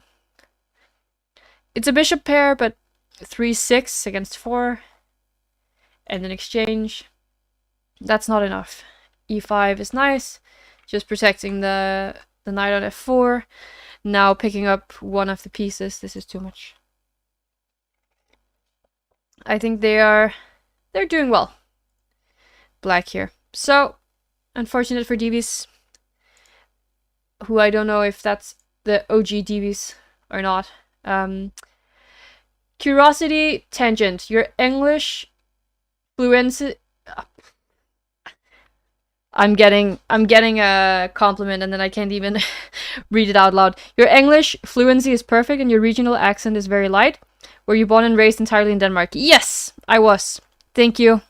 It's a bishop pair, but 3-6 against 4. And an exchange. That's not enough. e5 is nice. Just protecting the knight on f4. Now picking up one of the pieces. This is too much. I think they're doing well. Black here. So, unfortunate for Davies. Who I don't know if that's the OG Davies or not. Curiosity tangent. Your English fluency. I'm getting a compliment and then I can't even read it out loud. Your English fluency is perfect and your regional accent is very light. Were you born and raised entirely in Denmark? Yes, I was. Thank you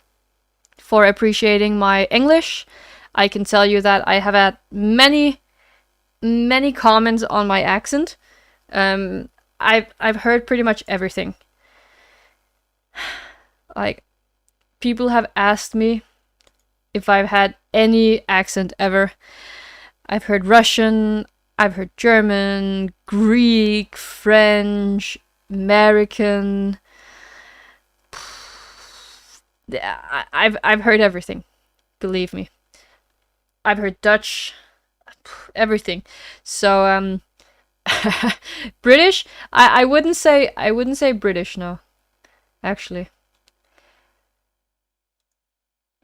for appreciating my English. I can tell you that I have had many comments on my accent. I've heard pretty much everything. Like, people have asked me if I've had any accent ever. I've heard Russian, I've heard German, Greek, French, American. I've heard everything. Believe me. I've heard Dutch, everything. So British, I wouldn't say British, no. Actually.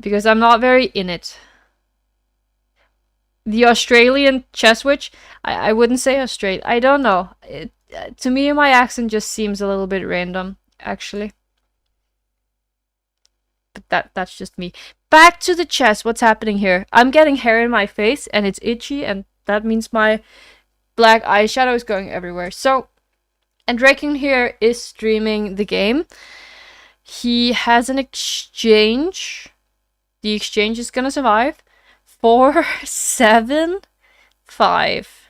Because I'm not very in it. The Australian chess witch, I wouldn't say Australian. I don't know. To me, my accent just seems a little bit random, actually. But that's just me. Back to the chess. What's happening here? I'm getting hair in my face, and it's itchy, and that means my black eyeshadow is going everywhere. So, and Draken here is streaming the game. He has an exchange. The exchange is gonna survive. 4, 7, 5.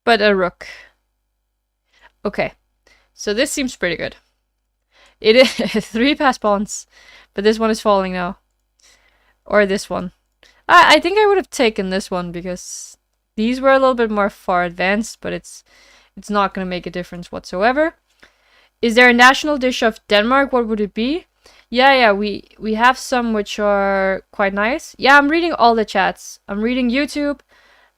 But a rook. Okay. So this seems pretty good. It is 3 passed pawns. But this one is falling now. Or this one. I think I would have taken this one because these were a little bit more far advanced, but it's not going to make a difference whatsoever. Is there a national dish of Denmark? What would it be? Yeah, we have some which are quite nice. Yeah, I'm reading all the chats. I'm reading YouTube.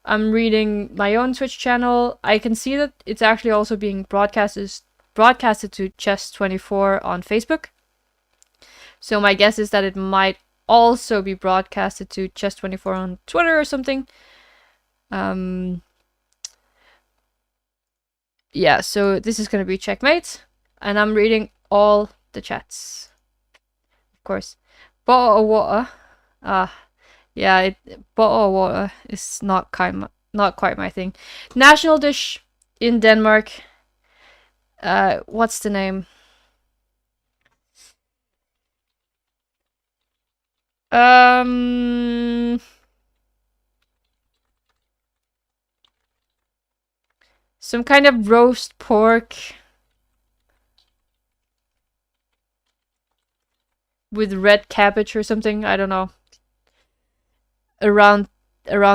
I'm reading my own Twitch channel. I can see that it's actually also being broadcasted to Chess24 on Facebook. So my guess is that it might also be broadcasted to Chess24 on Twitter or something. Yeah, so this is going to be checkmate. And I'm reading all the chats. Of course. Bottle of water. Yeah, bottle of water is not quite my thing. National dish in Denmark. What's the name? Some kind of roast pork with red cabbage or something. I don't know. Around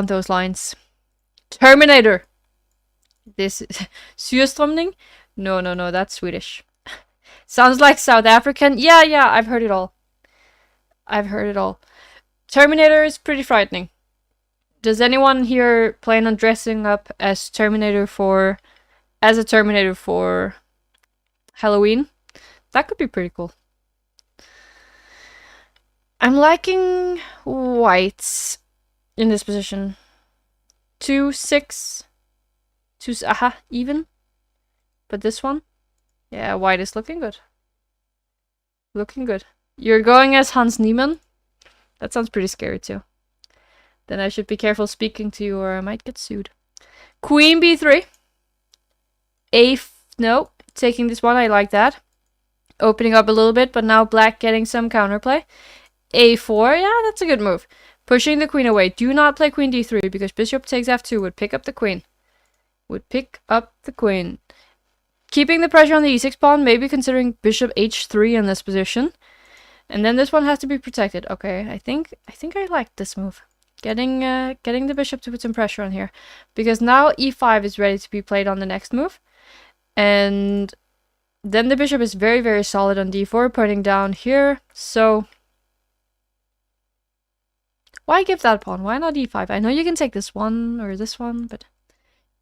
those lines. Terminator. This surströmming? No, that's Swedish. Sounds like South African. Yeah, I've heard it all. Terminator is pretty frightening. Does anyone here plan on dressing up as a Terminator for Halloween? That could be pretty cool. I'm liking whites in this position. 2, 6, 2, even. But this one? Yeah, white is looking good. You're going as Hans Niemann? That sounds pretty scary too. Then I should be careful speaking to you or I might get sued. Queen b3. No, taking this one, I like that. Opening up a little bit, but now black getting some counterplay. a4, yeah, that's a good move. Pushing the queen away. Do not play queen d3 because bishop takes f2 would pick up the queen. Keeping the pressure on the e6 pawn, maybe considering bishop h3 in this position. And then this one has to be protected. Okay, I think I like this move. Getting the bishop to put some pressure on here. Because now e5 is ready to be played on the next move. And then the bishop is very, very solid on d4, pointing down here. So why give that pawn? Why not e5? I know you can take this one or this one, but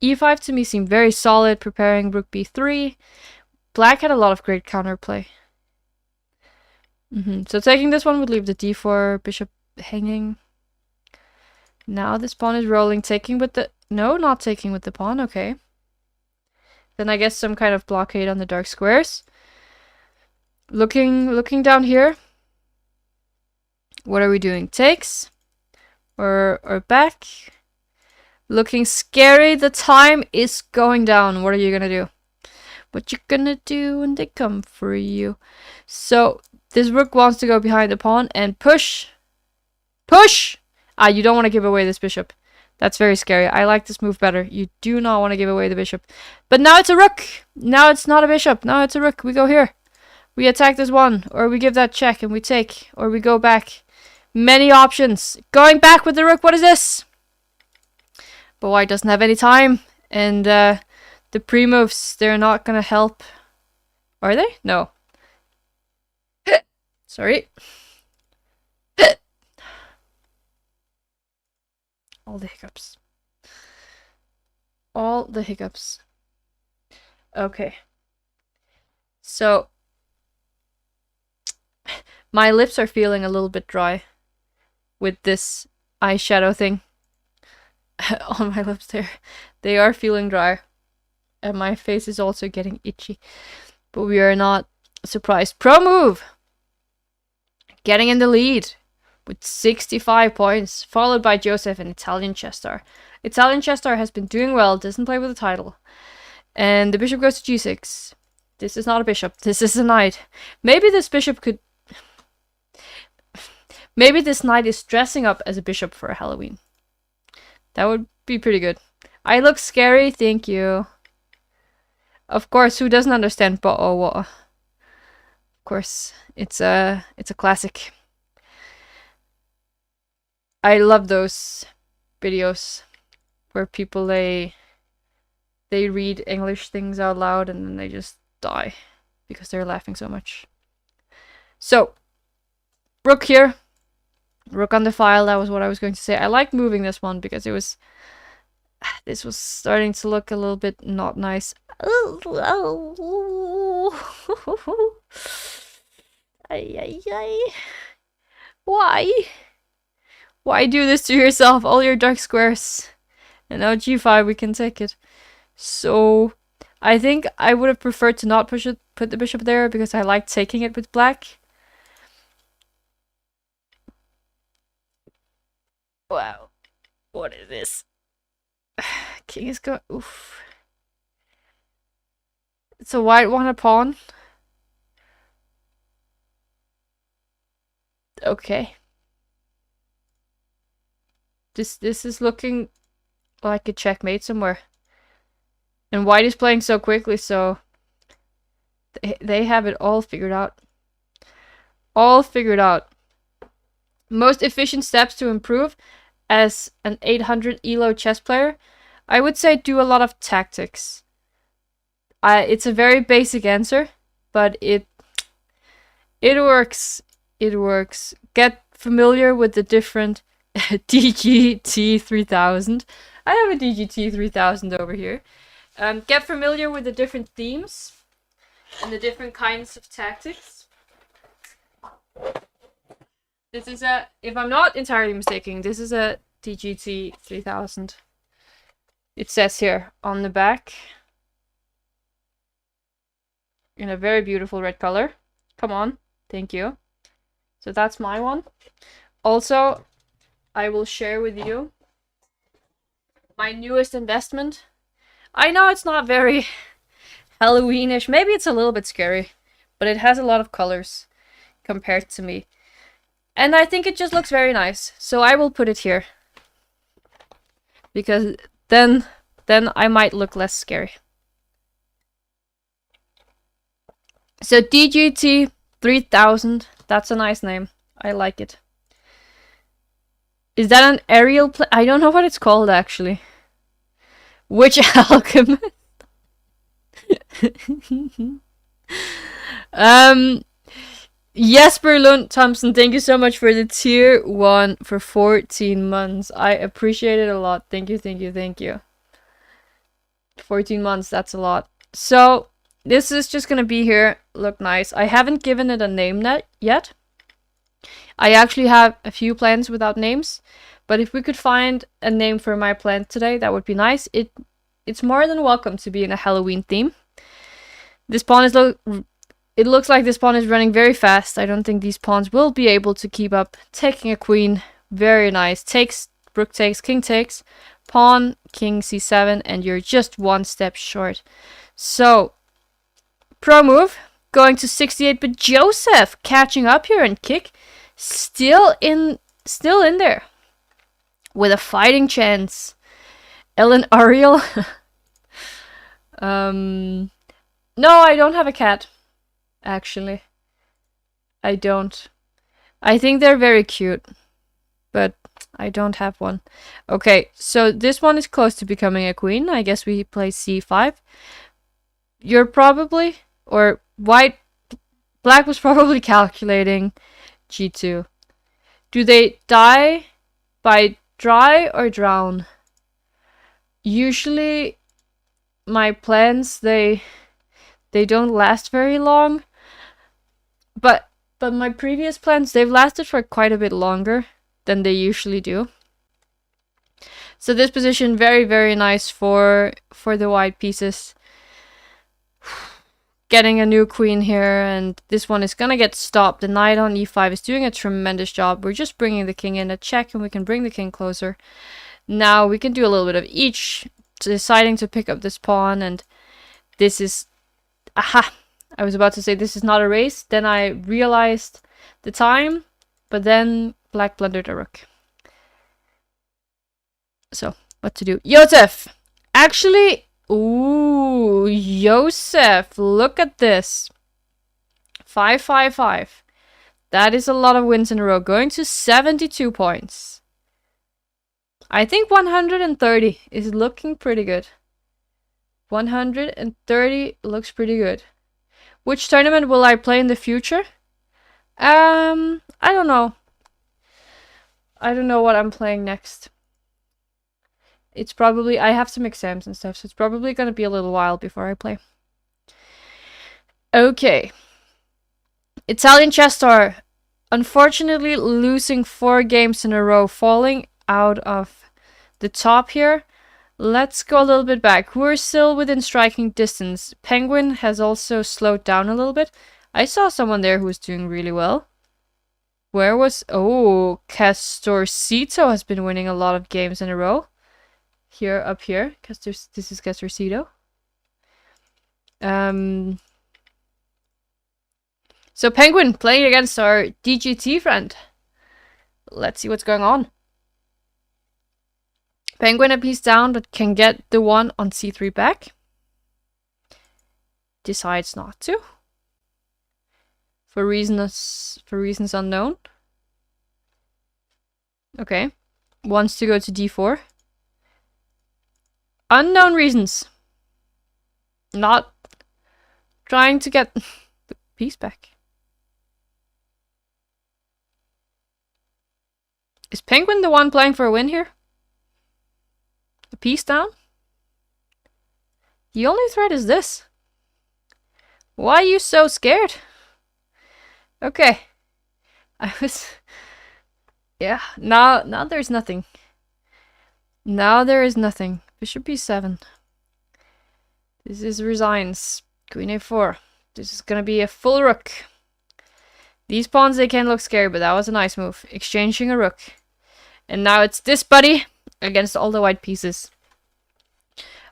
e5 to me seemed very solid, preparing rook b3. Black had a lot of great counterplay. So taking this one would leave the d4 bishop hanging. Now this pawn is rolling, taking with the... No, not taking with the pawn, okay. Then I guess some kind of blockade on the dark squares. Looking down here. What are we doing? Takes? Or back? Looking scary. The time is going down. What are you gonna do? What you gonna do when they come for you? So, this rook wants to go behind the pawn and push. Push! You don't want to give away this bishop. That's very scary. I like this move better. You do not want to give away the bishop. But now it's a rook! Now it's not a bishop. Now it's a rook. We go here. We attack this one. Or we give that check and we take. Or we go back. Many options. Going back with the rook. What is this? But white doesn't have any time. And the pre-moves, they're not going to help. Are they? No. Sorry. All the hiccups. Okay. So, my lips are feeling a little bit dry with this eyeshadow thing on my lips there. They are feeling dry. And my face is also getting itchy. But we are not surprised. Pro move! Getting in the lead with 65 points, followed by Joseph, an Italian chess star. Italian chess star has been doing well, doesn't play with a title. And the bishop goes to g6. This is not a bishop, this is a knight. Maybe this bishop could... Maybe this knight is dressing up as a bishop for Halloween. That would be pretty good. I look scary, thank you. Of course, who doesn't understand bottle water? Of course, it's a classic. I love those videos where people they read English things out loud and then they just die because they're laughing so much. So, rook here. Rook on the file, that was what I was going to say. I like moving this one because it was... This was starting to look a little bit not nice. Why? Why do this to yourself? All your dark squares. And now g5, we can take it. So, I think I would have preferred to not put the bishop there because I like taking it with black. Wow. What is this? King is going... Oof. It's a white one, a pawn. Okay. This is looking like a checkmate somewhere. And white is playing so quickly, so... They have it all figured out. All figured out. Most efficient steps to improve as an 800 ELO chess player. I would say do a lot of tactics. It's a very basic answer, but it works. It works. Get familiar with the different DGT 3000. I have a DGT 3000 over here. Get familiar with the different themes and the different kinds of tactics. This is a, if I'm not entirely mistaken, this is a DGT 3000. It says here on the back. In a very beautiful red color. Come on. Thank you. So that's my one. Also, I will share with you my newest investment. I know it's not very Halloweenish. Maybe it's a little bit scary, but it has a lot of colors compared to me. And I think it just looks very nice. So I will put it here. Because then I might look less scary. So DGT 3000, that's a nice name. I like it. Is that an aerial play? I don't know what it's called actually. Which alchemist? Jesper Lund Thompson, thank you so much for the tier 1 for 14 months. I appreciate it a lot. Thank you, thank you, thank you. 14 months, that's a lot. So, this is just gonna be here. Look nice. I haven't given it a name yet. I actually have a few plans without names. But if we could find a name for my plant today, that would be nice. It's more than welcome to be in a Halloween theme. This pawn is... It looks like this pawn is running very fast. I don't think these pawns will be able to keep up. Taking a queen. Very nice. Takes, rook takes, king takes. Pawn, king c7, and you're just one step short. So, pro move. Going to 68, but Joseph catching up here and kick. Still in there. With a fighting chance. Ellen Ariel. No, I don't have a cat. Actually. I don't. I think they're very cute. But I don't have one. Okay, so this one is close to becoming a queen. I guess we play c5. You're probably... Or black was probably calculating g2. Do they die by dry or drown? Usually my plans, they don't last very long. But my previous plans, they've lasted for quite a bit longer than they usually do. So this position, very, very nice for the white pieces. Getting a new queen here, and this one is gonna get stopped. The knight on e5 is doing a tremendous job. We're just bringing the king in a check, and we can bring the king closer. Now we can do a little bit of each, deciding to pick up this pawn, and this is... Aha! I was about to say this is not a race, then I realized the time, but then black blundered a rook. So, what to do? Joseph! Actually... Ooh, Joseph, look at this. 5-5-5. That is a lot of wins in a row. Going to 72 points. I think 130 is looking pretty good. 130 looks pretty good. Which tournament will I play in the future? I don't know. I don't know what I'm playing next. It's probably, I have some exams and stuff, so it's probably gonna be a little while before I play. Okay. Italian chess star, unfortunately losing 4 games in a row, falling out of the top here. Let's go a little bit back. We're still within striking distance. Penguin has also slowed down a little bit. I saw someone there who was doing really well. Where was... Oh, Castorcito has been winning a lot of games in a row. Here, up here. This is Castorcito. So Penguin playing against our DGT friend. Let's see what's going on. Penguin a piece down, but can get the one on c3 back. Decides not to. For reasons unknown. Okay. Wants to go to d4. Unknown reasons. Not trying to get the piece back. Is Penguin the one playing for a win here? The piece down? The only threat is this. Why are you so scared? Okay. I was... Yeah, now there's nothing. Now there is nothing. Bishop b7. This is resigns. Queen a4. This is gonna be a full rook. These pawns, they can look scary, but that was a nice move. Exchanging a rook. And now it's this buddy against all the white pieces.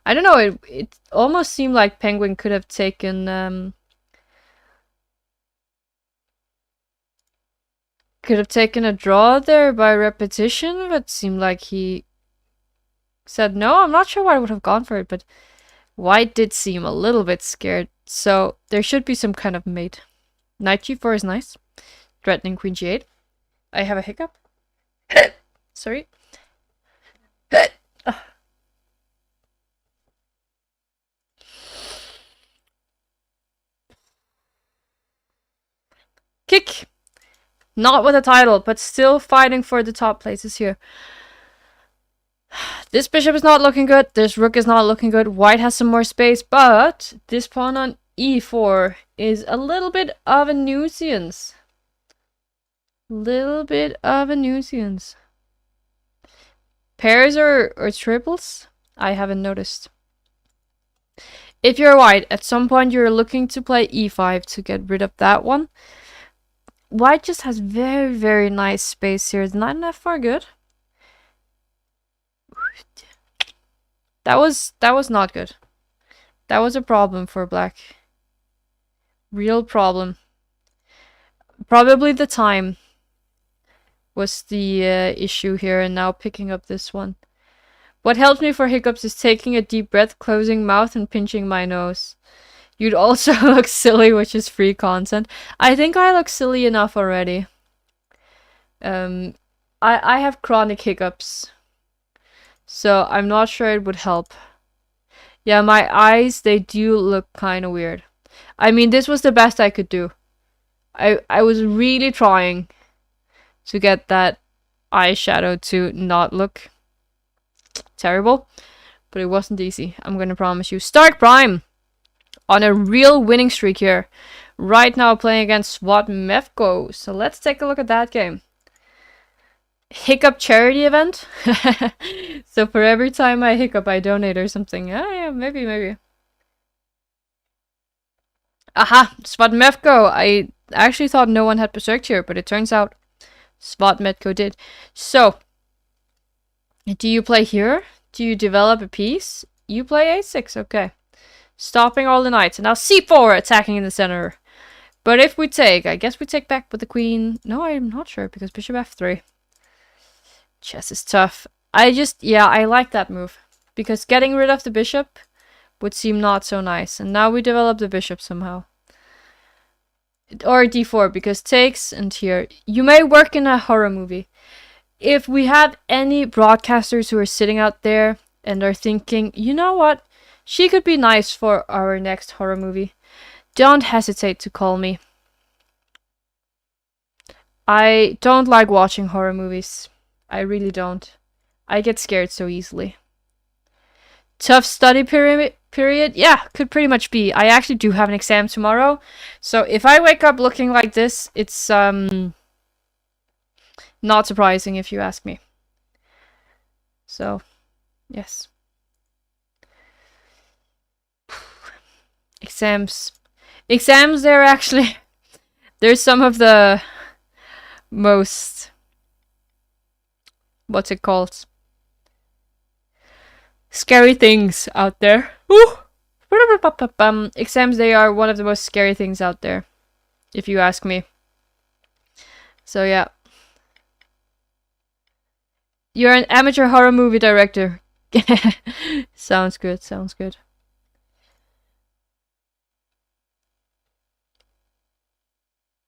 I don't know, it almost seemed like Penguin could have taken a draw there by repetition, but it seemed like he said no. I'm not sure why I would have gone for it, but white did seem a little bit scared. So there should be some kind of mate. Knight g4 is nice. Threatening queen g8. I have a hiccup. Sorry. Kick! Not with a title, but still fighting for the top places here. This bishop is not looking good. This rook is not looking good. White has some more space, but this pawn on e4 is a little bit of a nuisance. Little bit of a nuisance. Pairs or triples? I haven't noticed. If you're white, at some point you're looking to play e5 to get rid of that one. White just has very, very nice space here. Is knight and f4 good? That was not good. That was a problem for black. Real problem. Probably the time was the issue here, and now picking up this one. What helps me for hiccups is taking a deep breath, closing mouth, and pinching my nose. You'd also look silly, which is free content. I think I look silly enough already. I have chronic hiccups, so I'm not sure it would help. Yeah, my eyes, they do look kind of weird. I mean, this was the best I could do. I was really trying to get that eyeshadow to not look terrible, but it wasn't easy. I'm gonna promise you. Stark Prime on a real winning streak here. Right now playing against Swat Mevko. So let's take a look at that game. Hiccup charity event. So for every time I hiccup, I donate or something. Yeah, maybe. Aha! Swat Mevko. I actually thought no one had berserked here, but it turns out Swat Mevko did. So, do you play here? Do you develop a piece? You play a6, okay. Stopping all the knights. And now c4, attacking in the center. But if we take, I guess we take back with the queen. No, I'm not sure, because bishop f3. Chess is tough. I like that move. Because getting rid of the bishop would seem not so nice. And now we develop the bishop somehow. Or d4, because takes and here. You may work in a horror movie. if we have any broadcasters who are sitting out there and are thinking, you know what, she could be nice for our next horror movie, don't hesitate to call me. I don't like watching horror movies. I really don't. I get scared so easily. Tough study period? Yeah, could pretty much be. I actually do have an exam tomorrow. So if I wake up looking like this, it's not surprising if you ask me. So, yes. Exams. Exams, they're actually... There's some of the most... What's it called? Scary things out there. Ooh! Exams, they are one of the most scary things out there, if you ask me. So yeah. You're an amateur horror movie director. Sounds good, sounds good.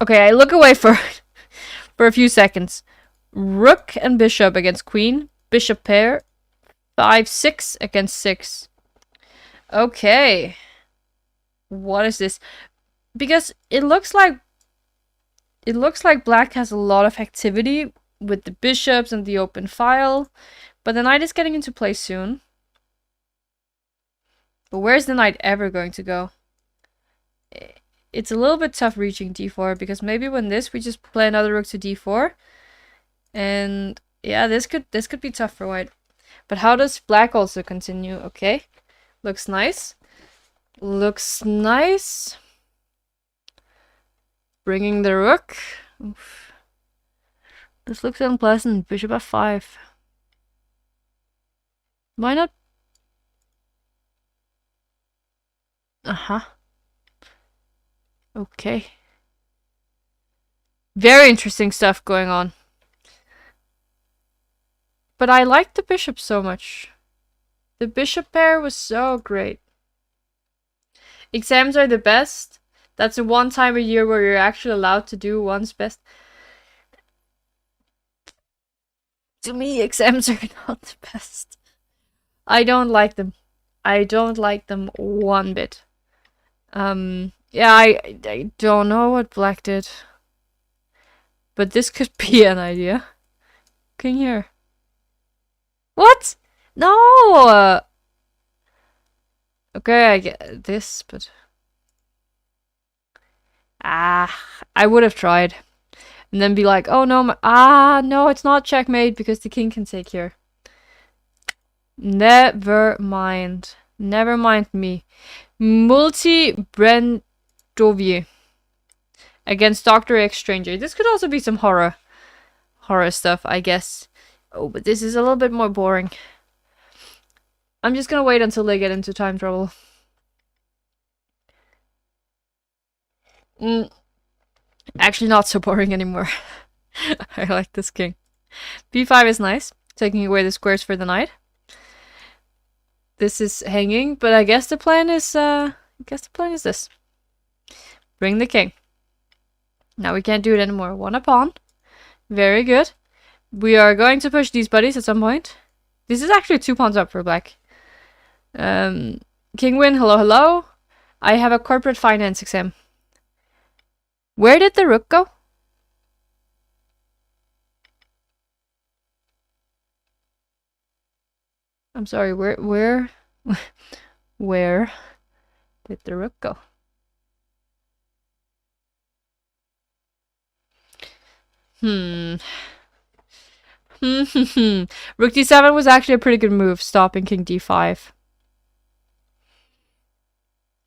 Okay, I look away for a few seconds. Rook and bishop against queen. Bishop pair. 5-6 against 6. Okay. What is this? Because it looks like black has a lot of activity with the bishops and the open file, but the knight is getting into play soon. But where's the knight ever going to go? It's a little bit tough reaching d4, because maybe when this we just play another rook to d4, and yeah, this could be tough for white. But how does black also continue? Okay, looks nice. Looks nice. Bringing the rook. Oof. This looks unpleasant. Bishop f5. Why not? Uh-huh. Okay. Very interesting stuff going on. But I like the bishop so much. The bishop pair was so great. Exams are the best. That's the one time a year where you're actually allowed to do one's best. To me, exams are not the best. I don't like them. I don't like them one bit. Yeah, I don't know what black did. But this could be an idea. King here. What? No! Okay, I get this, but... I would have tried. And then be like, oh no, no, it's not checkmate because the king can take here. Never mind. Never mind me. Multi-Brendovier against Dr. X Stranger. This could also be some horror stuff, I guess. Oh, but this is a little bit more boring. I'm just gonna wait until they get into time trouble. Actually not so boring anymore. I like this king. b5 is nice, taking away the squares for the knight. This is hanging, but I guess the plan is this. Bring the king. Now we can't do it anymore. One a pawn. Very good. We are going to push these buddies at some point. This is actually 2 pawns up for black. King win, hello, hello. I have a corporate finance exam. Where did the rook go? I'm sorry, where where did the rook go? Rook d7 was actually a pretty good move, stopping king d5.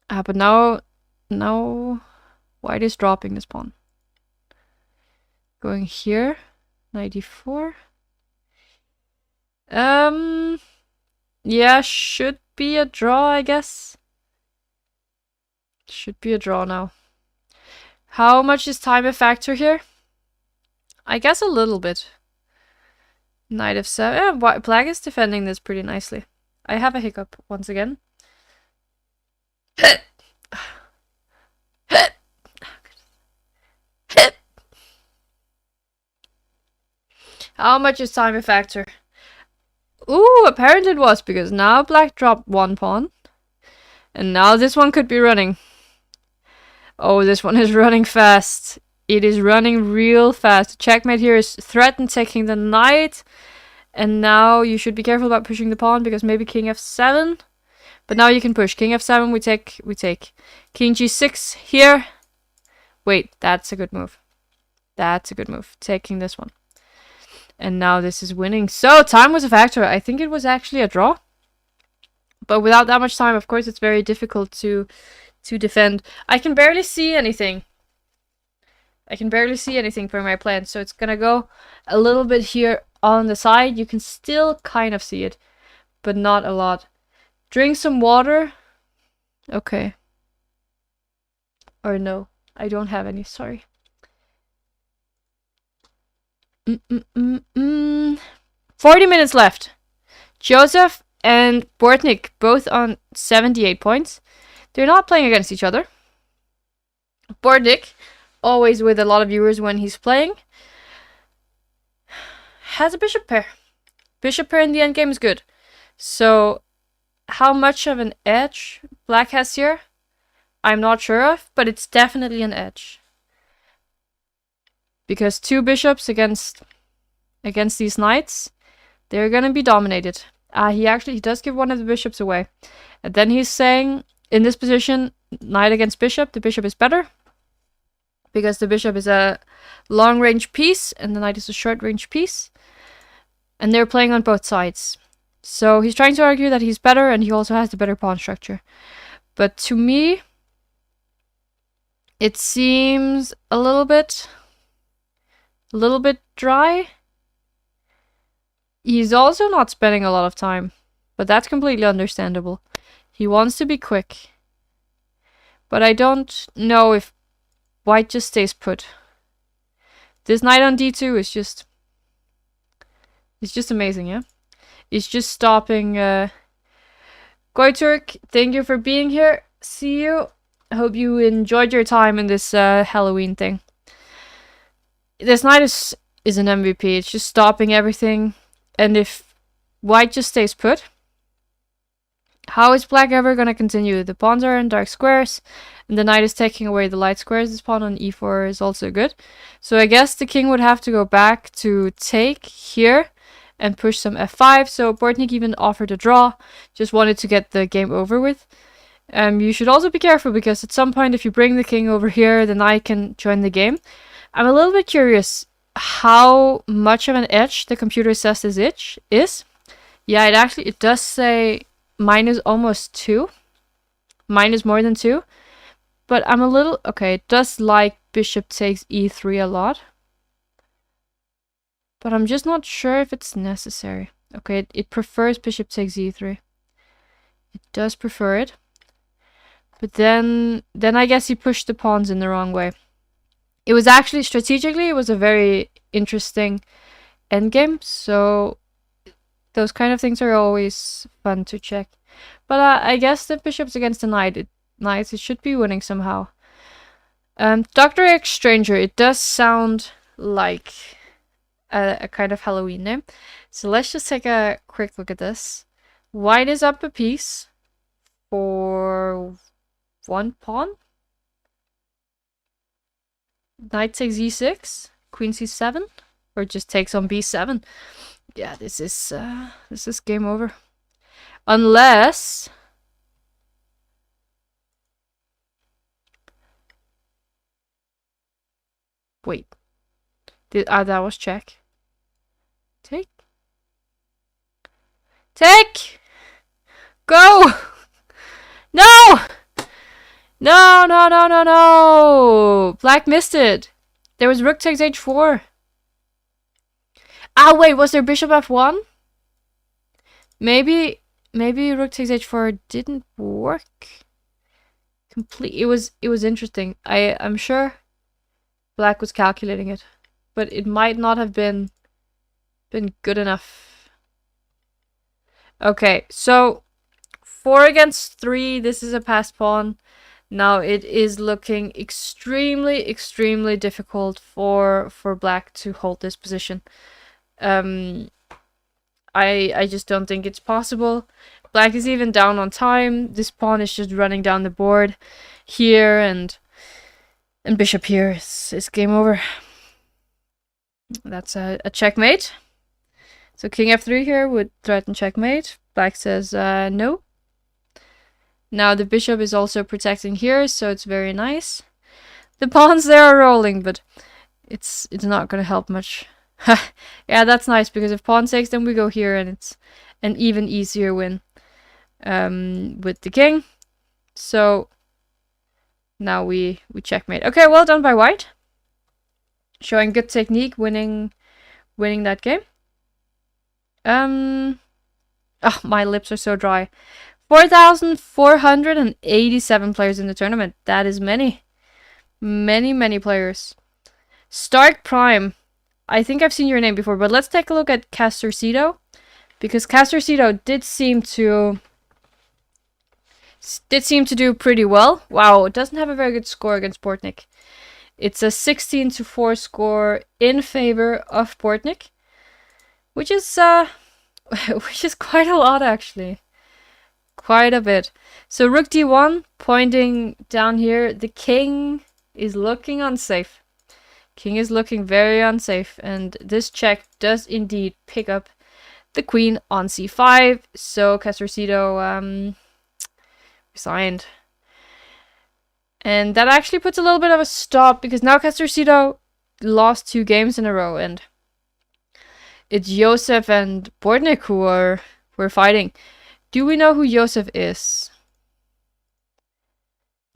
But now white is dropping this pawn. Going here, knight d4. Yeah, should be a draw, I guess. Should be a draw now. How much is time a factor here? I guess a little bit. Knight f7. Yeah, black is defending this pretty nicely. I have a hiccup once again. How much is time a factor? Ooh, apparently it was, because now black dropped one pawn. And now this one could be running. Oh, this one is running fast. It is running real fast. Checkmate here is threatened taking the knight. And now you should be careful about pushing the pawn, because maybe king f7. But now you can push. King f7, we take. King g6 here. Wait, that's a good move. That's a good move. Taking this one. And now this is winning. So, time was a factor. I think it was actually a draw. But without that much time, of course, it's very difficult to defend. I can barely see anything. I can barely see anything for my plan. So it's gonna go a little bit here on the side. You can still kind of see it, but not a lot. Drink some water. Okay. Or no, I don't have any, sorry. 40 minutes left. Joseph and Bortnik both on 78 points. They're not playing against each other. Bortnik, always with a lot of viewers when he's playing, has a bishop pair. Bishop pair in the endgame is good. So, how much of an edge black has here, I'm not sure of, but it's definitely an edge. Because two bishops against these knights, they're gonna be dominated. He does give one of the bishops away. And then he's saying, in this position, knight against bishop, the bishop is better. Because the bishop is a long-range piece, and the knight is a short-range piece. And they're playing on both sides. So he's trying to argue that he's better, and he also has the better pawn structure. But to me, it seems a little bit dry. He's also not spending a lot of time, but that's completely understandable. He wants to be quick. But I don't know if white just stays put. This knight on d2 is just... it's just amazing, yeah? It's just stopping... Goiturk, thank you for being here. See you. I hope you enjoyed your time in this Halloween thing. This knight is an MVP. It's just stopping everything. And if white just stays put, how is black ever going to continue? The pawns are in dark squares, and the knight is taking away the light squares. This pawn on e4 is also good. So I guess the king would have to go back to take here and push some f5. So Bortnik even offered a draw, just wanted to get the game over with. You should also be careful, because at some point if you bring the king over here, the knight can join the game. I'm a little bit curious how much of an edge the computer says this edge is. Yeah, it does say mine is almost 2. Mine is more than 2. But I'm a little... okay, it does like bishop takes e3 a lot. But I'm just not sure if it's necessary. Okay, it prefers bishop takes e3. It does prefer it. But then I guess he pushed the pawns in the wrong way. It was actually, strategically, it was a very interesting endgame. So those kind of things are always fun to check. But I guess the bishop's against the knights, it should be winning somehow. Dr. X Stranger, it does sound like a kind of Halloween name. So let's just take a quick look at this. White is up a piece for one pawn. Knight takes e6, queen c7, or just takes on b7. Yeah, this is game over. Unless wait, that was check. Take, go. No. No! Black missed it. There was rook takes h4. Wait, was there bishop f1? Maybe rook takes h4 didn't work. It was interesting. I'm sure black was calculating it, but it might not have been good enough. Okay, so 4 against 3. This is a passed pawn. Now it is looking extremely difficult for black to hold this position. I just don't think it's possible. Black is even down on time. This pawn is just running down the board here, and bishop here is game over. That's a checkmate. So king f3 here would threaten checkmate. Black says no. Now the bishop is also protecting here, so it's very nice. The pawns there are rolling, but it's not gonna help much. Yeah, that's nice, because if pawn takes, then we go here, and it's an even easier win with the king. So now we checkmate. Okay, well done by white. Showing good technique, winning that game. Oh, my lips are so dry. 4,487 players in the tournament. That is many. Many players. Stark Prime. I think I've seen your name before, but let's take a look at Castorcito. Because Castorcito did seem to do pretty well. Wow, it doesn't have a very good score against Bortnik. It's a 16-4 score in favor of Bortnik, which is quite a lot, actually. Quite a bit. So rook d1, pointing down here. The king is looking unsafe. King is looking very unsafe, and this check does indeed pick up the queen on c5. So Castorcito resigned. And that actually puts a little bit of a stop, because now Castorcito lost 2 games in a row, and it's Josef and Bortnik who are fighting. Do we know who Josef is?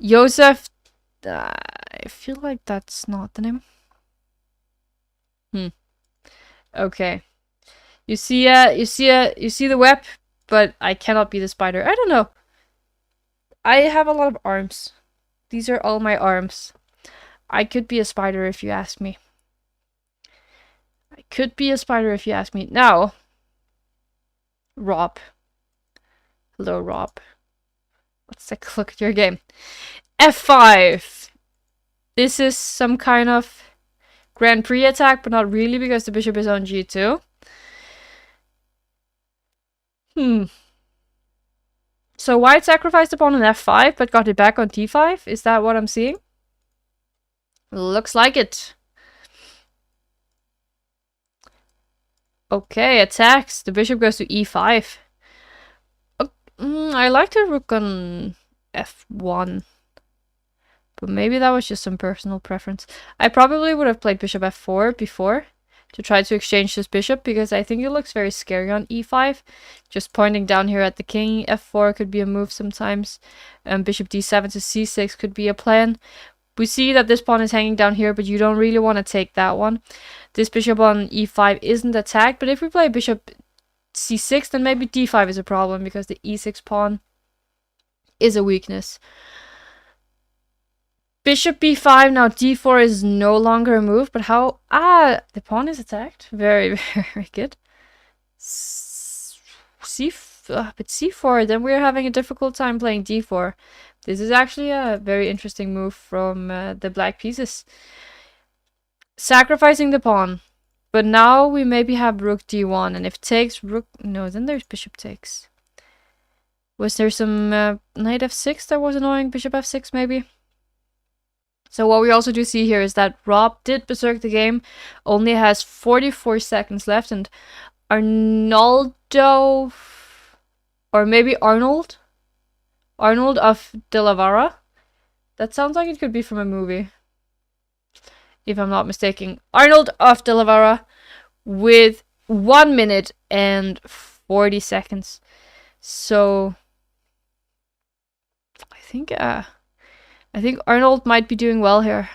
Josef, I feel like that's not the name. Okay. You see the web, but I cannot be the spider. I don't know. I have a lot of arms. These are all my arms. I could be a spider if you ask me. I could be a spider if you ask me. Now, Rob. Hello, Rob. Let's take a look at your game. F5. This is some kind of Grand Prix attack, but not really, because the bishop is on g2. So white sacrificed the pawn on f5, but got it back on d5? Is that what I'm seeing? Looks like it. Okay, attacks. The bishop goes to e5. I like the rook on f1. But maybe that was just some personal preference. I probably would have played bishop f4 before to try to exchange this bishop, because I think it looks very scary on e5. Just pointing down here at the king. f4 could be a move sometimes. Bishop d7 to c6 could be a plan. We see that this pawn is hanging down here, but you don't really want to take that one. This bishop on e5 isn't attacked, but if we play bishop c6, then maybe d5 is a problem, because the e6 pawn is a weakness. Bishop b5, now d4 is no longer a move, but how... the pawn is attacked. Very, very good. But c4, then we're having a difficult time playing d4. This is actually a very interesting move from the black pieces. Sacrificing the pawn. But now we maybe have rook d1, and if takes rook... No, then there's bishop takes. Was there some knight f6 that was annoying? Bishop f6 maybe? So what we also do see here is that Rob did berserk the game, only has 44 seconds left, and Arnoldo, or maybe Arnold of De La Vara. That sounds like it could be from a movie, if I'm not mistaken. Arnold of De La Vara with 1 minute and 40 seconds. So I think Arnold might be doing well here.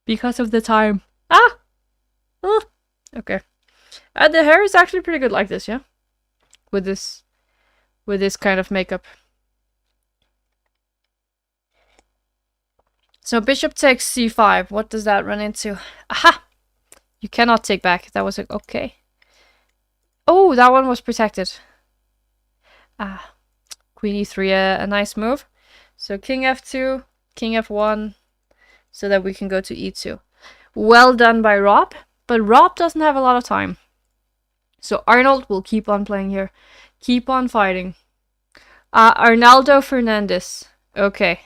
Because of the time. Okay. The hair is actually pretty good like this, yeah? With this kind of makeup. So bishop takes c5. What does that run into? Aha! You cannot take back. That was okay. Oh, that one was protected. Queen e3, a nice move. So king f2, king f1, so that we can go to e2. Well done by Rob, but Rob doesn't have a lot of time. So Arnold will keep on playing here. Keep on fighting. Arnaldo Fernandez. Okay.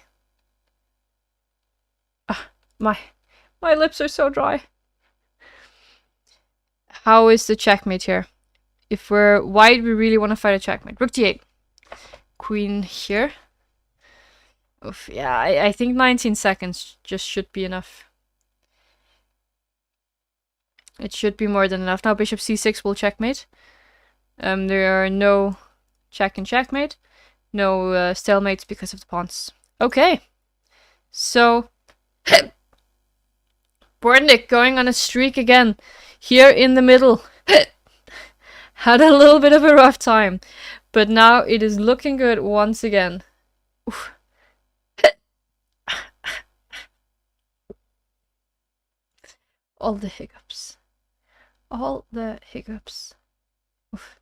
My lips are so dry. How is the checkmate here? If we're white, we really want to fight a checkmate. Rook d8. Queen here. Oof, yeah, I think 19 seconds just should be enough. It should be more than enough. Now bishop c6 will checkmate. There are no check and checkmate. No stalemates because of the pawns. Okay. So, Bortnik going on a streak again. Here in the middle. Had a little bit of a rough time. But now it is looking good once again. Oof. All the hiccups. All the hiccups. Oof.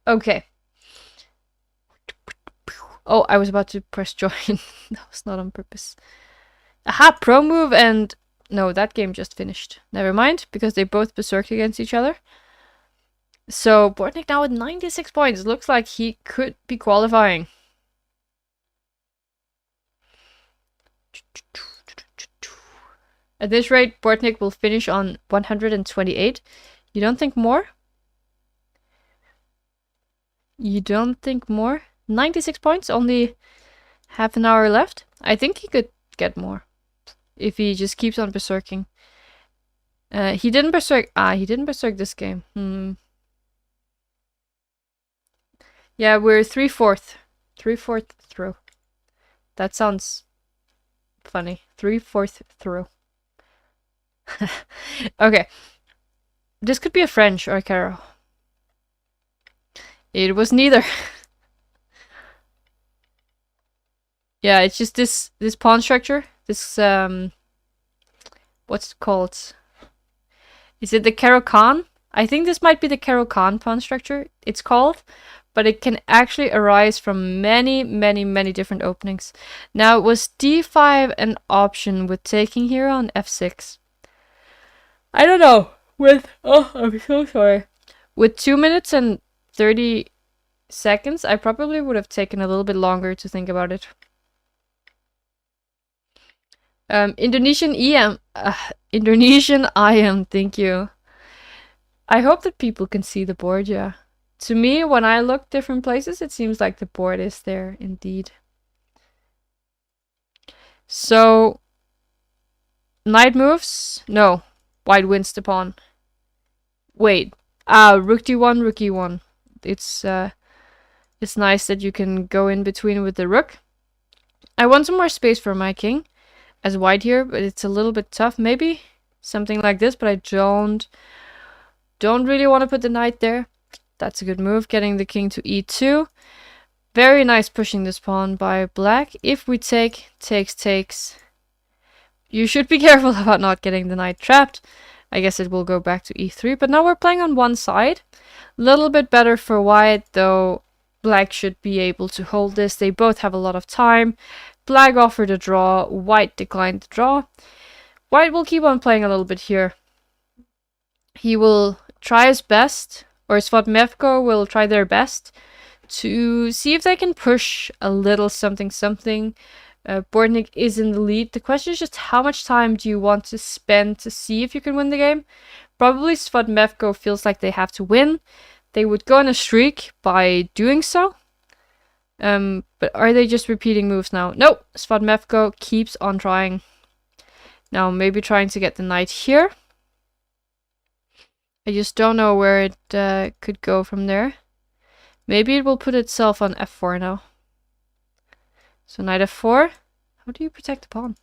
Okay. Oh, I was about to press join. That was not on purpose. Aha, pro move and... No, that game just finished. Never mind, because they both berserked against each other. So, Bortnik now with 96 points. Looks like he could be qualifying. At this rate, Bortnik will finish on 128. You don't think more? You don't think more? 96 points, only half an hour left. I think he could get more if he just keeps on berserking. He didn't berserk. He didn't berserk this game. Yeah, we're 3/4. 3/4 through. That sounds funny. 3/4 through. Okay. This could be a French or a Caro. It was neither. Yeah, it's just this pawn structure. This what's it called? Is it the Caro-Kann? I think this might be the Caro-Kann pawn structure it's called, but it can actually arise from many different openings. Now, was d5 an option with taking here on f6? I don't know. I'm so sorry. With 2 minutes and 30 seconds, I probably would have taken a little bit longer to think about it. Indonesian EM. Indonesian IM, thank you. I hope that people can see the board, yeah. To me, when I look different places, it seems like the board is there, indeed. So, knight moves? No. White wins the pawn. Wait. Rook d1, rook e1. It's nice that you can go in between with the rook. I want some more space for my king as white here, but it's a little bit tough. Maybe something like this, but I don't really want to put the knight there. That's a good move, getting the king to e2. Very nice pushing this pawn by black. If we takes. You should be careful about not getting the knight trapped. I guess it will go back to e3, but now we're playing on one side. Little bit better for white, though black should be able to hold this. They both have a lot of time. Black offered a draw, white declined the draw. White will keep on playing a little bit here. He will try his best, or Svodmevko will try their best to see if they can push a little something. Bortnik is in the lead. The question is just how much time do you want to spend to see if you can win the game? Probably Svodmevko feels like they have to win. They would go on a streak by doing so. But are they just repeating moves now? No, Svodmevko keeps on trying. Now maybe trying to get the knight here. I just don't know where it could go from there. Maybe it will put itself on f4 now. So knight f4. How do you protect the pawn?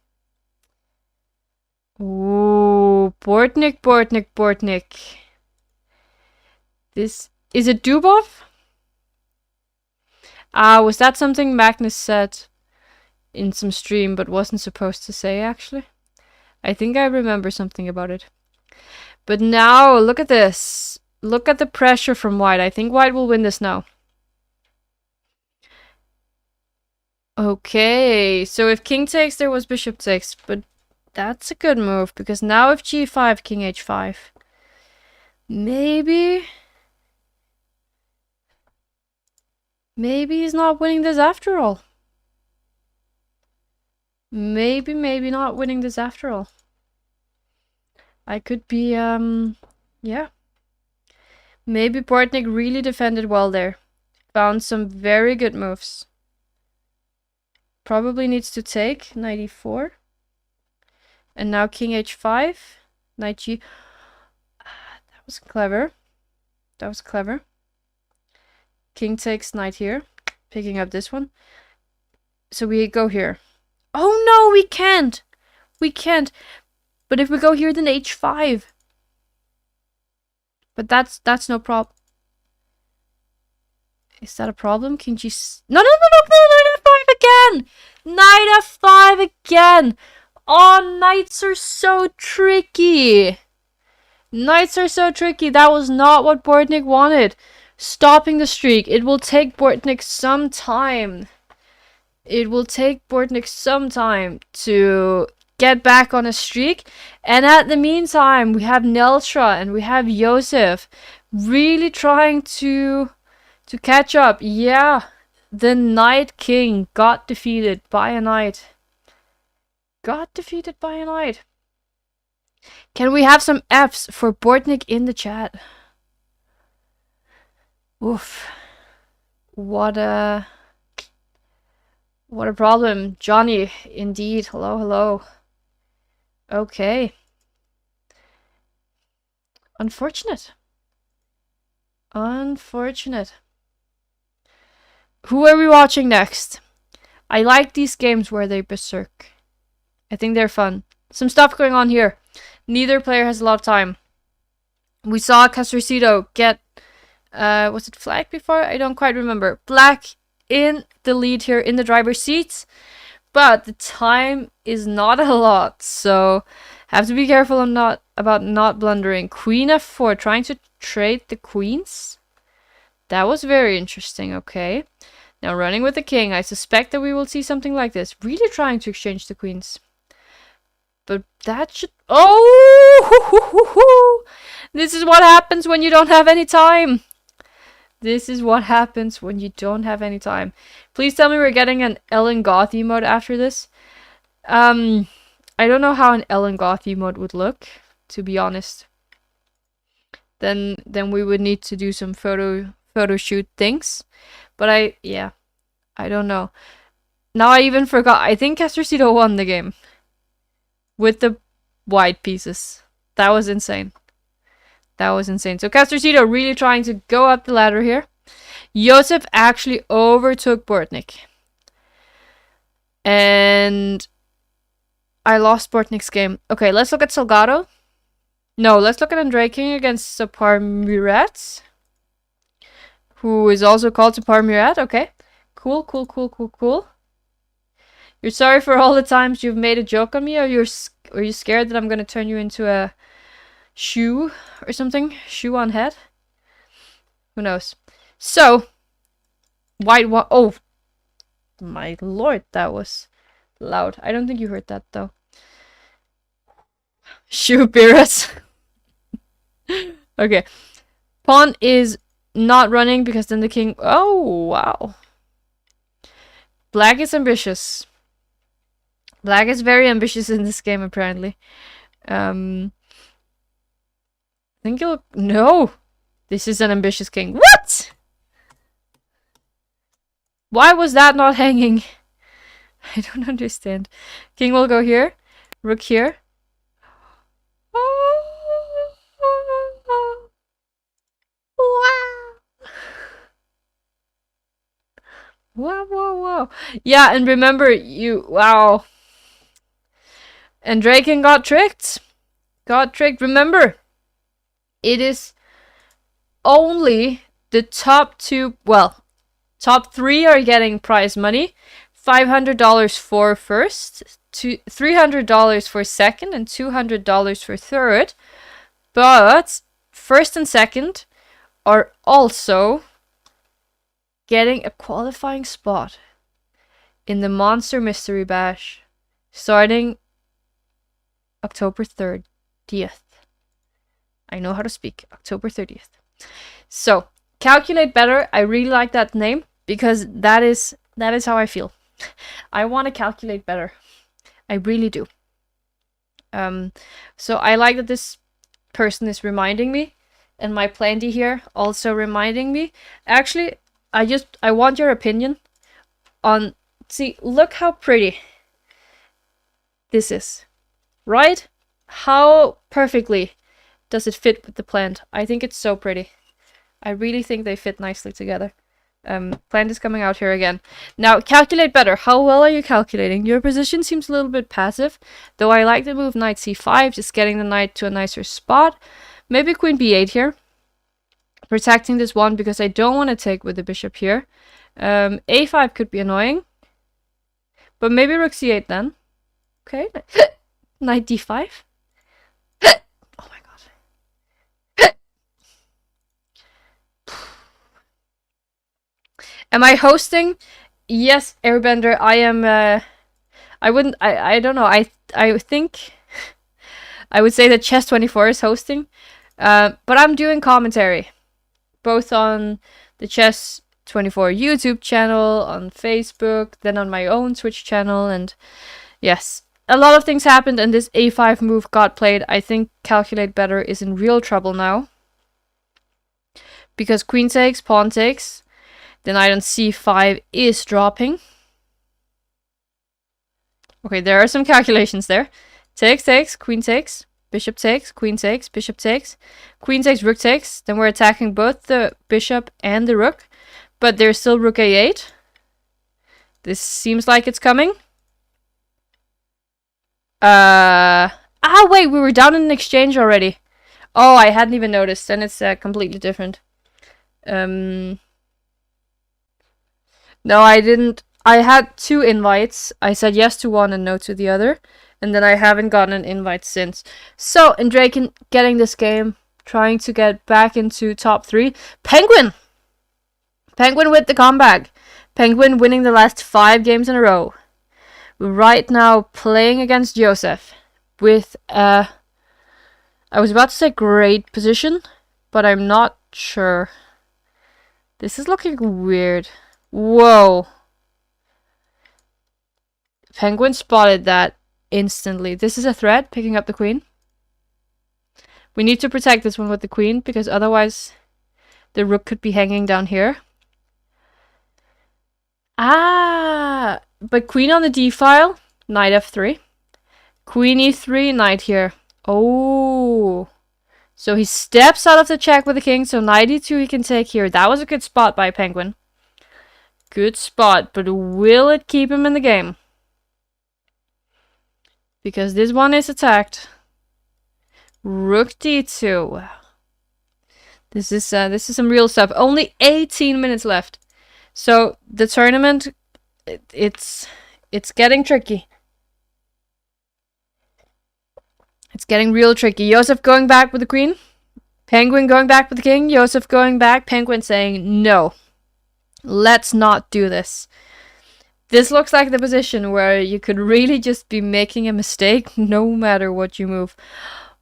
Ooh, Bortnik. This is it Dubov? Was that something Magnus said in some stream but wasn't supposed to say actually? I think I remember something about it. But now, look at this. Look at the pressure from white. I think white will win this now. Okay, so if king takes, there was bishop takes. But that's a good move, because now if g5, king h5. Maybe he's not winning this after all. Maybe not winning this after all. I could be, yeah. Maybe Bortnik really defended well there. Found some very good moves. Probably needs to take knight e4. And now king h5. Knight g. That was clever. That was clever. King takes knight here. Picking up this one. So we go here. Oh no, we can't! We can't. But if we go here, then h5. But that's no problem. Is that a problem? King g... No, knight f5 again! Knight f5 again! Oh, knights are so tricky! Knights are so tricky. That was not what Bortnik wanted. Stopping the streak. It will take Bortnik some time. It will take Bortnik some time to get back on a streak. And at the meantime, we have Neltra and we have Josef really trying to catch up. Yeah, the Knight King got defeated by a knight. Got defeated by a knight. Can we have some Fs for Bortnik in the chat? Oof. What a problem. Johnny, indeed. Hello, hello. Okay. Unfortunate. Unfortunate. Who are we watching next? I like these games where they berserk. I think they're fun. Some stuff going on here. Neither player has a lot of time. We saw Castricito get, was it flag before? I don't quite remember. Black in the lead here in the driver's seats. But the time is not a lot. So have to be careful about not blundering. Queen f4, trying to trade the queens. That was very interesting, okay. Now running with the king. I suspect that we will see something like this. Really trying to exchange the queens. But that should... Oh! This is what happens when you don't have any time. This is what happens when you don't have any time. Please tell me we're getting an Ellen Goth emote after this. I don't know how an Ellen Goth emote would look, to be honest. Then we would need to do some photo shoot things. But I don't know. Now I even forgot. I think Castricito won the game. With the white pieces. That was insane. That was insane. So Castricito really trying to go up the ladder here. Josef actually overtook Bortnik. And I lost Bortnik's game. Okay, let's look at Salgado. No, let's look at Andre King against Sapar Murat. Who is also called Sapar Murat. Okay. Cool. You're sorry for all the times you've made a joke on me, or are you scared that I'm gonna turn you into a shoe or something? Shoe on head? Who knows? So, white one. Oh, my lord, that was loud. I don't think you heard that though. Shoe Beerus. Okay. Pawn is not running because then the king. Oh, wow. Black is ambitious. Black is very ambitious in this game, apparently. I think you'll... No! This is an ambitious king. What?! Why was that not hanging? I don't understand. King will go here. Rook here. Wow. Yeah, and remember, wow. And Draken got tricked. Remember, it is only the top two, well, top three are getting prize money. $500 for first, $300 for second, and $200 for third. But first and second are also getting a qualifying spot in the Monster Mystery Bash starting October 30th. I know how to speak. October 30th. So, calculate better. I really like that name because that is how I feel. I want to calculate better. I really do. So I like that this person is reminding me, and my plenty here also reminding me. Actually, I want your opinion on. See, look how pretty this is, right? How perfectly does it fit with the plant? I think it's so pretty. I really think they fit nicely together. Plant is coming out here again. Now, calculate better. How well are you calculating? Your position seems a little bit passive, though I like the move knight c5, just getting the knight to a nicer spot. Maybe queen b8 here. Protecting this one because I don't want to take with the bishop here. a5 could be annoying. But maybe rook c8 then. Okay. Knight d5. Oh my god. Am I hosting? Yes, Airbender, I am. I don't know. I think I would say that Chess24 is hosting. But I'm doing commentary. Both on the Chess24 YouTube channel, on Facebook, then on my own Twitch channel, and yes. A lot of things happened and this a5 move got played. I think calculate better is in real trouble now. Because queen takes, pawn takes. The knight on c5 is dropping. Okay, there are some calculations there. Takes, takes, queen takes, bishop takes, queen takes, bishop takes, queen takes, rook takes. Then we're attacking both the bishop and the rook. But there's still rook a8. This seems like it's coming. Wait, we were down in an exchange already. Oh, I hadn't even noticed. Then it's completely different. No, I didn't. I had 2 invites. I said yes to one and no to the other. And then I haven't gotten an invite since. So, Draken getting this game. Trying to get back into top 3. Penguin! Penguin with the comeback. Penguin winning the last 5 games in a row. Right now playing against Joseph with I was about to say great position, but I'm not sure. This is looking weird. Whoa. Penguin spotted that instantly. This is a threat, picking up the queen. We need to protect this one with the queen, because otherwise the rook could be hanging down here. But queen on the d file, knight f3. Queen e3, knight here. Oh. So he steps out of the check with the king, so knight e2 he can take here. That was a good spot by Penguin. Good spot, but will it keep him in the game? Because this one is attacked. Rook d2. This is some real stuff. Only 18 minutes left. So the tournament, it's getting tricky. It's getting real tricky. Joseph going back with the queen. Penguin going back with the king. Joseph going back. Penguin saying, no, let's not do this. This looks like the position where you could really just be making a mistake no matter what you move.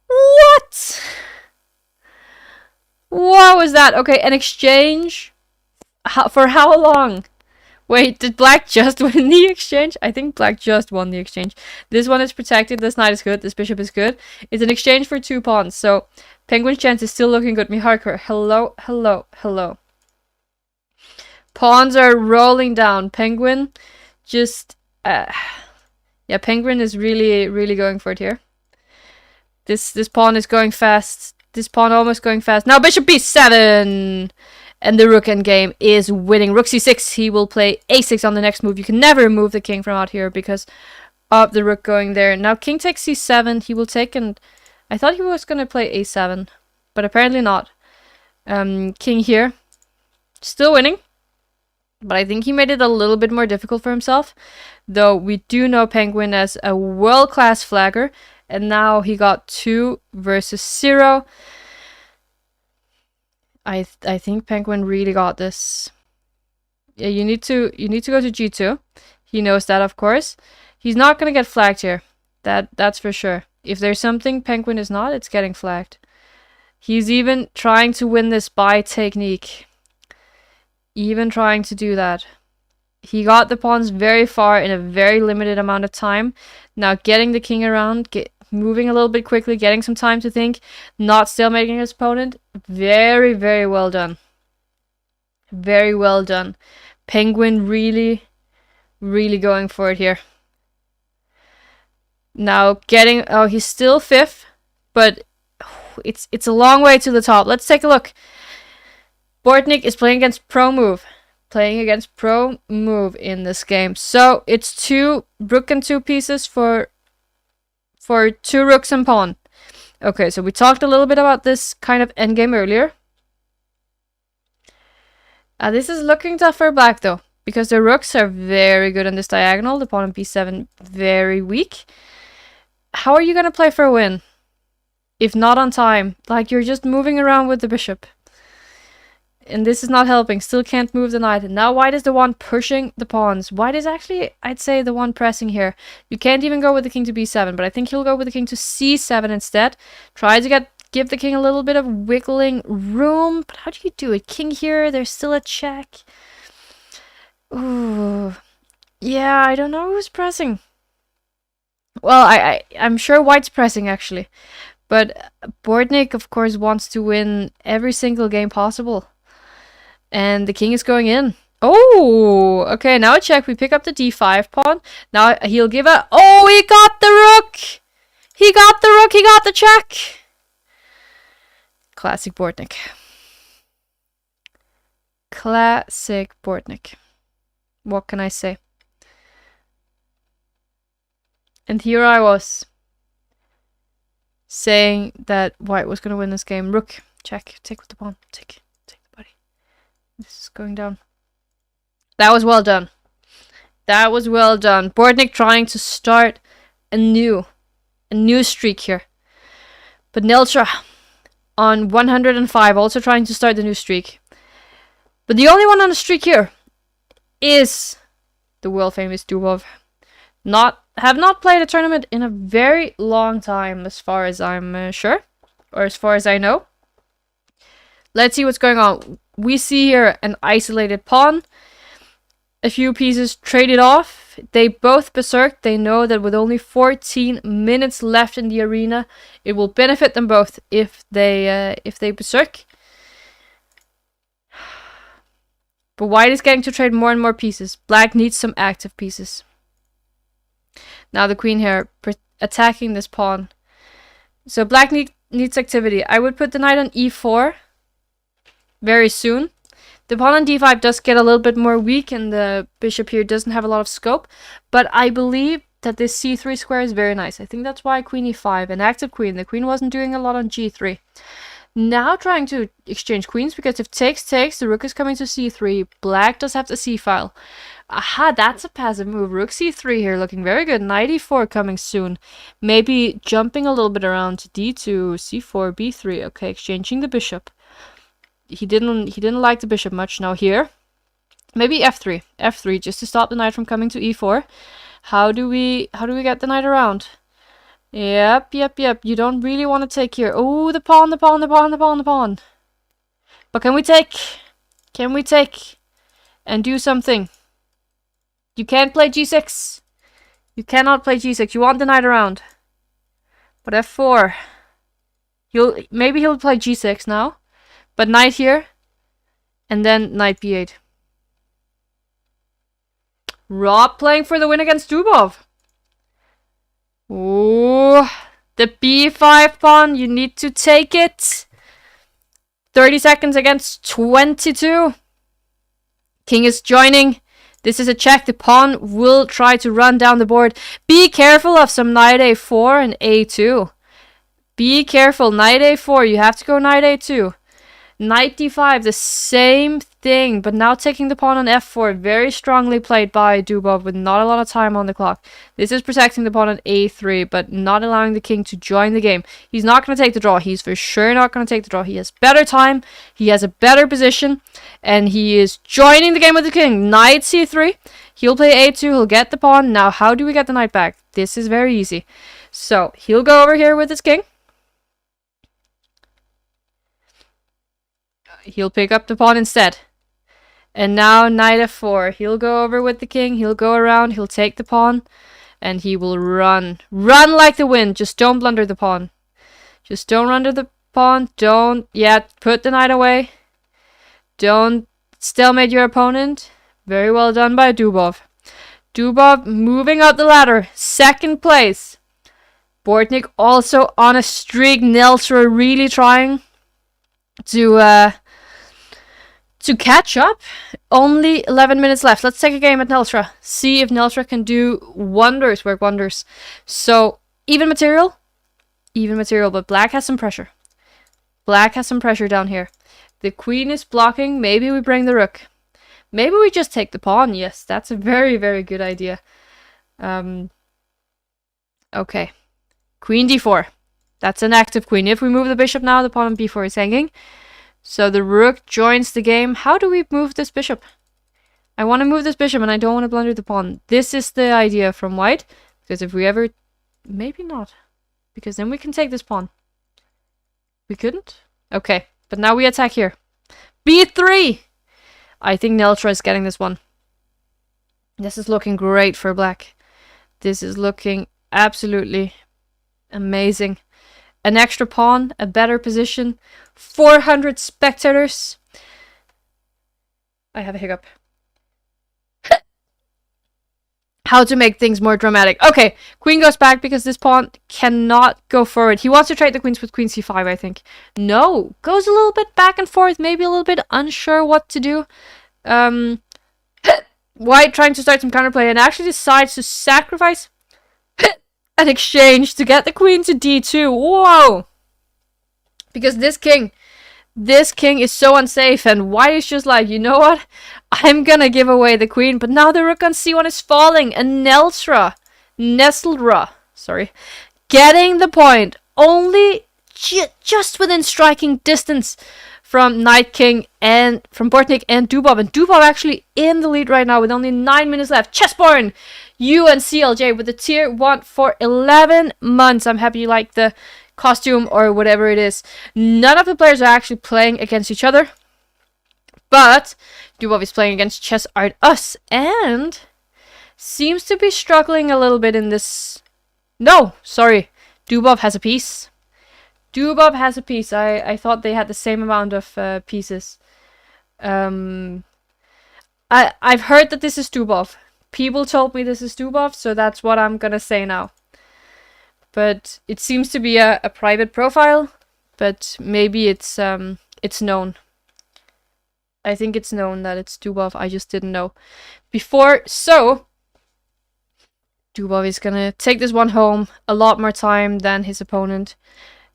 What? What was that? Okay, an exchange? For how long? Wait, did black just win the exchange? I think black just won the exchange. This one is protected. This knight is good. This bishop is good. It's an exchange for 2 pawns. So, Penguin's chance is still looking good. Miharker, hello, hello, hello. Pawns are rolling down. Penguin just... yeah, Penguin is really, really going for it here. This pawn is going fast. This pawn almost going fast. Now bishop b7! And the rook endgame is winning. Rook c6, he will play a6 on the next move. You can never move the king from out here because of the rook going there. Now king takes c7, he will take, and I thought he was going to play a7, but apparently not. King here, still winning, but I think he made it a little bit more difficult for himself. Though we do know Penguin as a world-class flagger, and now he got 2 versus 0. I think Penguin really got this. Yeah, you need to go to g2. He knows that, of course. He's not gonna get flagged here. That's for sure. If there's something Penguin is not, it's getting flagged. He's even trying to win this by technique. Even trying to do that. He got the pawns very far in a very limited amount of time. Now getting the king around, moving a little bit quickly, getting some time to think, not stalemating his opponent. Very, very well done. Very well done. Penguin really, really going for it here. Now getting... Oh, he's still 5th, but it's a long way to the top. Let's take a look. Bortnik is playing against Pro Move. Playing against Pro Move in this game. So it's 2 rook and 2 pieces for 2 rooks and pawn. Okay, so we talked a little bit about this kind of endgame earlier. This is looking tough for black though, because the rooks are very good on this diagonal. The pawn on b7 very weak. How are you going to play for a win? If not on time. Like, you're just moving around with the bishop. And this is not helping. Still can't move the knight. And now white is the one pushing the pawns. White is actually, I'd say, the one pressing here. You can't even go with the king to b7, but I think he'll go with the king to c7 instead. Try to give the king a little bit of wiggling room. But how do you do it? King here, there's still a check. Ooh. Yeah, I don't know who's pressing. Well, I'm sure white's pressing, actually. But Bortnik, of course, wants to win every single game possible. And the king is going in. Oh, okay, now a check. We pick up the d5 pawn. Now he'll give a... Oh, he got the rook! He got the rook, he got the check! Classic Bortnik. Classic Bortnik. What can I say? And here I was, saying that white was going to win this game. Rook, check, take with the pawn, take the body. This is going down. That was well done. That was well done. Bortnik trying to start a new streak here. But Nilssen on 105, also trying to start the new streak. But the only one on the streak here is the world famous Dubov. Have not played a tournament in a very long time, as far as I'm sure, or as far as I know. Let's see what's going on. We see here an isolated pawn, a few pieces traded off. They both berserk. They know that with only 14 minutes left in the arena, it will benefit them both if they berserk. But white is getting to trade more and more pieces. Black needs some active pieces. Now the queen here attacking this pawn. So black needs activity. I would put the knight on e4 very soon. The pawn on d5 does get a little bit more weak and the bishop here doesn't have a lot of scope. But I believe that this c3 square is very nice. I think that's why queen e5, an active queen. The queen wasn't doing a lot on g3. Now trying to exchange queens, because if takes, the rook is coming to c3. Black does have the c-file. Aha, that's a passive move. Rook c3 here, looking very good. Knight e4 coming soon. Maybe jumping a little bit around to d2, c4, b3. Okay, exchanging the bishop. He didn't like the bishop much. Now here, maybe f3, just to stop the knight from coming to e4. How do we get the knight around? Yep. You don't really want to take here. Oh, the pawn. But can we take? Can we take and do something? You can't play g6. You cannot play g6. You want the knight around. But f4. Maybe he'll play g6 now. But knight here. And then knight b8. Rob playing for the win against Dubov. Ooh, the b5 pawn, you need to take it. 30 seconds against 22. King is joining. This is a check. The pawn will try to run down the board. Be careful of some knight a4 and a2. Be careful. Knight a4. You have to go knight a2. Knight d5, the same thing, but now taking the pawn on f4. Very strongly played by Dubov with not a lot of time on the clock. This is protecting the pawn on a3, but not allowing the king to join the game. He's not going to take the draw. He's for sure not going to take the draw. He has better time. He has a better position, and he is joining the game with the king. Knight c3. He'll play a2. He'll get the pawn. Now, how do we get the knight back? This is very easy. So, he'll go over here with his king. he'll pick up the pawn instead. And now knight f4. He'll go over with the king. He'll go around. He'll take the pawn. And he will run. Run like the wind. Just don't blunder the pawn. Just don't run to the pawn. Don't yet put the knight away. Don't stalemate your opponent. Very well done by Dubov. Dubov moving up the ladder. Second place. Bortnik also on a streak. Nelsra really trying to catch up. Only 11 minutes left. Let's take a game at Nelsra. See if Nelsra can do wonders, work wonders. So, even material, but black has some pressure. Black has some pressure down here. The queen is blocking. Maybe we bring the rook. Maybe we just take the pawn. Yes, that's a very, very good idea. Okay. Queen d4. That's an active queen. If we move the bishop now, the pawn on b4 is hanging. So the rook joins the game. How do we move this bishop? I want to move this bishop and I don't want to blunder the pawn. This is the idea from white. Because if we ever... Maybe not. Because then we can take this pawn. We couldn't? Okay. But now we attack here. b3! I think Nelsra is getting this one. This is looking great for black. This is looking absolutely amazing. An extra pawn, a better position, 400 spectators. I have a hiccup. How to make things more dramatic. Okay, queen goes back because this pawn cannot go forward. He wants to trade the queens with queen c5, I think. No, goes a little bit back and forth, maybe a little bit unsure what to do. White trying to start some counterplay and actually decides to sacrifice an exchange to get the queen to d2. Whoa! Because this king is so unsafe, and white is just like, you know what? I'm gonna give away the queen, but now the rook on c1 is falling, and Nelsra, getting the point, only just within striking distance from Knight King and from Bortnik and Dubov. And Dubov actually in the lead right now with only 9 minutes left. Chessborn, you and CLJ with the tier 1 for 11 months. I'm happy you like the costume or whatever it is. None of the players are actually playing against each other, but Dubov is playing against Chess Art Us and seems to be struggling a little bit in this. No, sorry, Dubov has a piece. Dubov has a piece. I thought they had the same amount of pieces. I've heard that this is Dubov. People told me this is Dubov, so that's what I'm gonna say now. But it seems to be a private profile, but maybe it's known. I think it's known that it's Dubov. I just didn't know before. So Dubov is gonna take this one home. A lot more time than his opponent.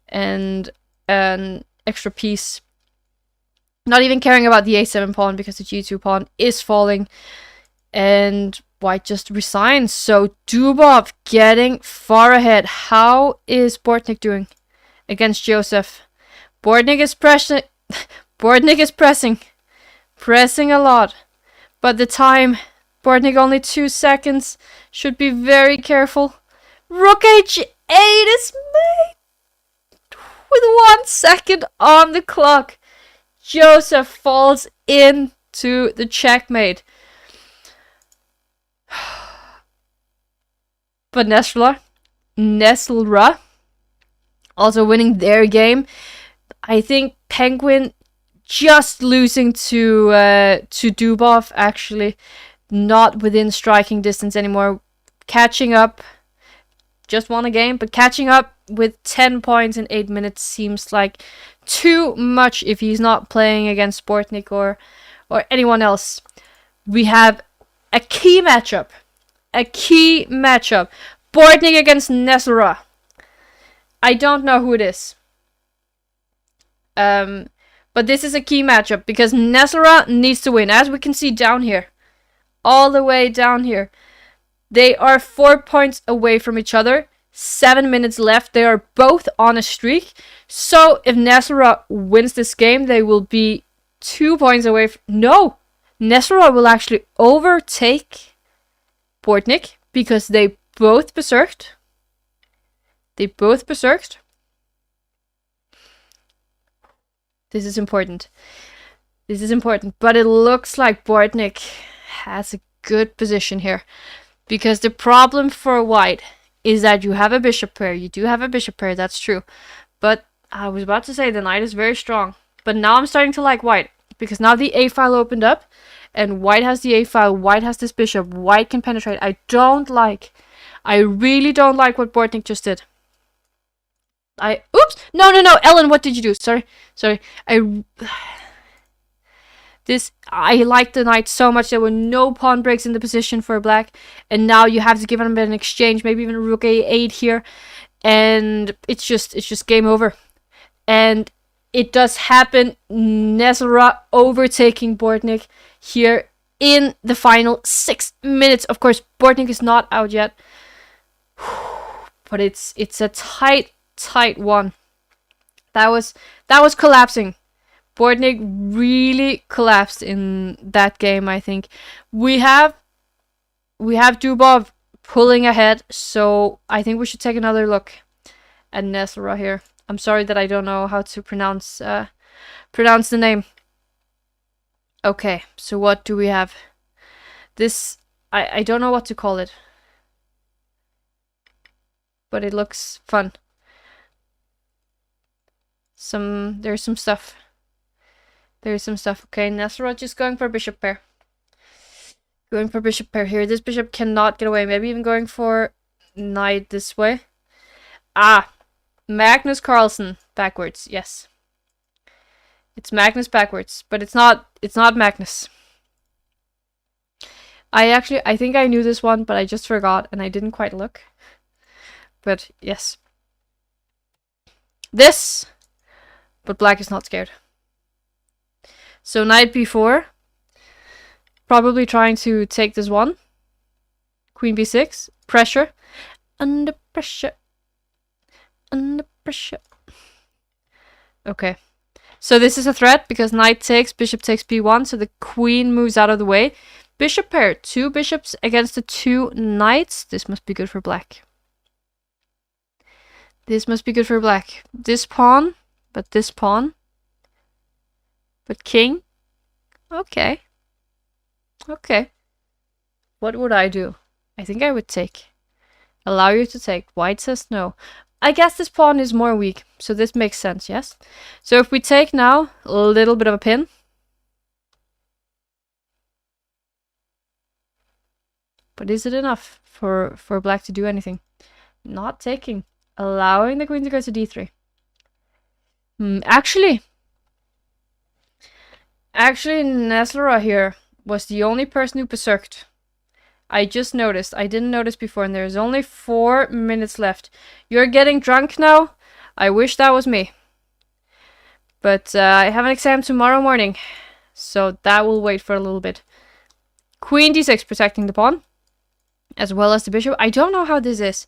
And an extra piece. Not even caring about the a7 pawn because the g2 pawn is falling. And white just resigns. So Dubov getting far ahead. How is Bortnik doing against Joseph? Bortnik is pressing. Bortnik is pressing. Pressing a lot. But the time, Bortnik only 2 seconds. Should be very careful. Rook h8 is made. With 1 second on the clock, Joseph falls into the checkmate. But Nessler also winning their game. I think Penguin just losing to Dubov, actually not within striking distance anymore. Catching up. Just won a game, but catching up with 10 points in 8 minutes seems like too much if he's not playing against Bortnik or anyone else. We have a key matchup. Bortnik against Nessler. I don't know who it is. But this is a key matchup because Nessler needs to win. As we can see down here. All the way down here. They are 4 points away from each other. 7 minutes left. They are both on a streak. So if Nessler wins this game, they will be 2 points away. No! Nessler will actually overtake Bortnik because they both berserked. This is important. This is important, but it looks like Bortnik has a good position here. Because the problem for white is that you have a bishop pair. You do have a bishop pair, that's true. But I was about to say the knight is very strong. But now I'm starting to like white. Because now the a file opened up. And white has the a file. White has this bishop. White can penetrate. I really don't like what Bortnik just did. Oops! No, Ellen, what did you do? Sorry. I like the knight so much. There were no pawn breaks in the position for black. And now you have to give him an exchange. Maybe even rook a8 here. And it's just game over. And it does happen. Nesselra overtaking Bortnik here in the final 6 minutes. Of course, Bortnik is not out yet. But it's a tight one. That was collapsing. Bortnik really collapsed in that game, I think. We have Dubov pulling ahead, so I think we should take another look at Nesselra here. I'm sorry that I don't know how to pronounce the name. Okay, so what do we have? This, I don't know what to call it. But it looks fun. There's some stuff. Okay, Nesselra just going for bishop pair. Going for bishop pair here. This bishop cannot get away. Maybe even going for knight this way. Ah! Magnus Carlsen backwards. Yes. It's Magnus backwards. But it's not Magnus. I think I knew this one, but I just forgot and I didn't quite look. But yes. This! But black is not scared. So knight b4. Probably trying to take this one. Queen b6. Pressure. Under pressure. Under pressure. Okay. So this is a threat because knight takes, bishop takes b1. So the queen moves out of the way. Bishop pair. 2 bishops against the 2 knights. This must be good for black. This must be good for black. This pawn. But this pawn. But king. Okay. Okay. What would I do? I think I would take. Allow you to take. White says no. I guess this pawn is more weak. So this makes sense, yes? So if we take now, a little bit of a pin. But is it enough for black to do anything? Not taking. Allowing the queen to go to d3. Actually, Nesselra here was the only person who berserked. I just noticed. I didn't notice before, and there's only 4 minutes left. You're getting drunk now? I wish that was me. But I have an exam tomorrow morning, so that will wait for a little bit. Queen d6 protecting the pawn, as well as the bishop. I don't know how this is.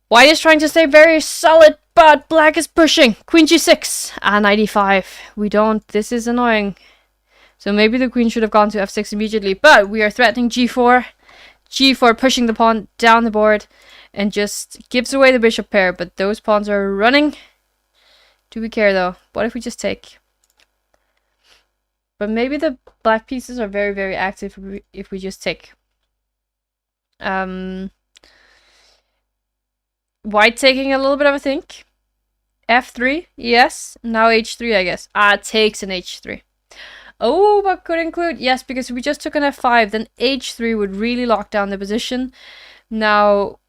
White is trying to stay very solid, but black is pushing. Queen g6. Knight e5. We don't. This is annoying. So maybe the queen should have gone to f6 immediately. But we are threatening g4. g4 pushing the pawn down the board. And just gives away the bishop pair. But those pawns are running. Do we care though? What if we just take? But maybe the black pieces are very, very active if we just take. White taking a little bit of a think. f3, yes. Now h3, I guess. Takes an h3. Oh, but could include, yes, because if we just took an f5, then h3 would really lock down the position. Now,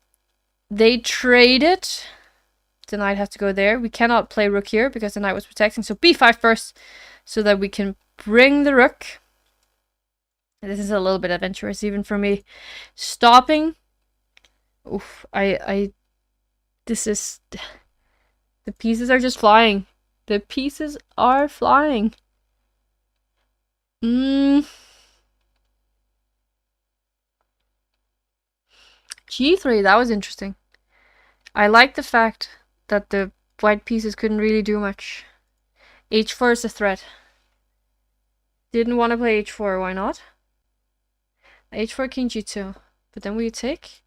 they traded. The knight has to go there. We cannot play rook here because the knight was protecting. So b5 first, so that we can bring the rook. This is a little bit adventurous even for me. Stopping. Oof, this is... The pieces are just flying. The pieces are flying. G3, that was interesting. I like the fact that the white pieces couldn't really do much. h4 is a threat. Didn't want to play h4, why not? h4, king g2. But then we take.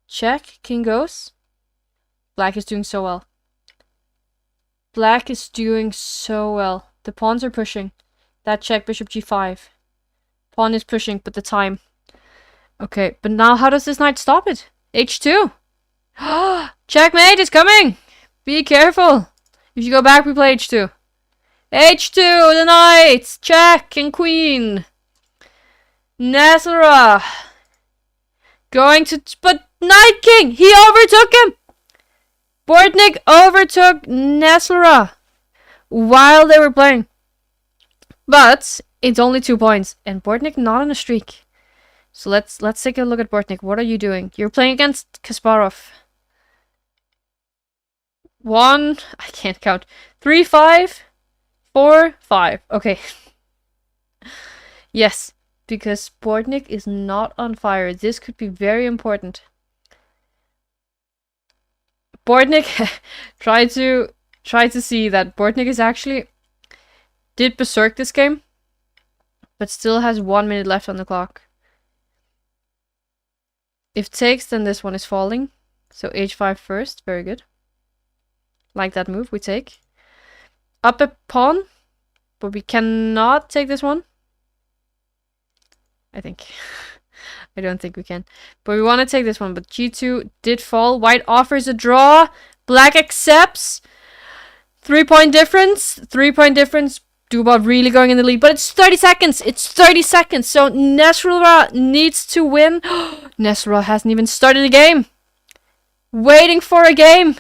Check, king goes. Black is doing so well. Black is doing so well. The pawns are pushing. That check, bishop g5. Pawn is pushing, but the time. Okay, but now how does this knight stop it? h2. Checkmate is coming! Be careful. If you go back, we play h2. h2, the knight! Check and queen. Nesselra. Going to... But Knight King! He overtook him! Bortnik overtook Nesselra while they were playing. But it's only 2 points. And Bortnik not on a streak. So let's take a look at Bortnik. What are you doing? You're playing against Kasparov. 1, I can't count. 3, 5, 4, 5. Okay. Yes, because Bortnik is not on fire. This could be very important. Bortnik try to see that Bortnik is actually did berserk this game, but still has 1 minute left on the clock. If takes, then this one is falling. So h5 first, very good. Like that move, we take. Up a pawn, but we cannot take this one. I think. I don't think we can. But we want to take this one, but g2 did fall. White offers a draw. Black accepts. 3-point difference. 3-point difference. Dubov really going in the lead, but it's 30 seconds. It's 30 seconds. So Nesselra needs to win. Nesselra hasn't even started a game. Waiting for a game.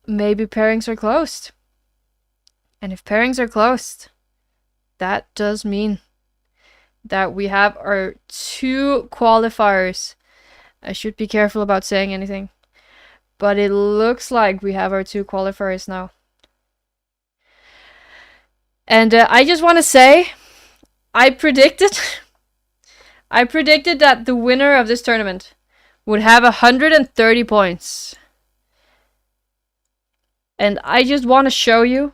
Maybe pairings are closed. And if pairings are closed, that does mean that we have our 2 qualifiers. I should be careful about saying anything. But it looks like we have our 2 qualifiers now. And I just want to say, I predicted that the winner of this tournament would have 130 points. And I just want to show you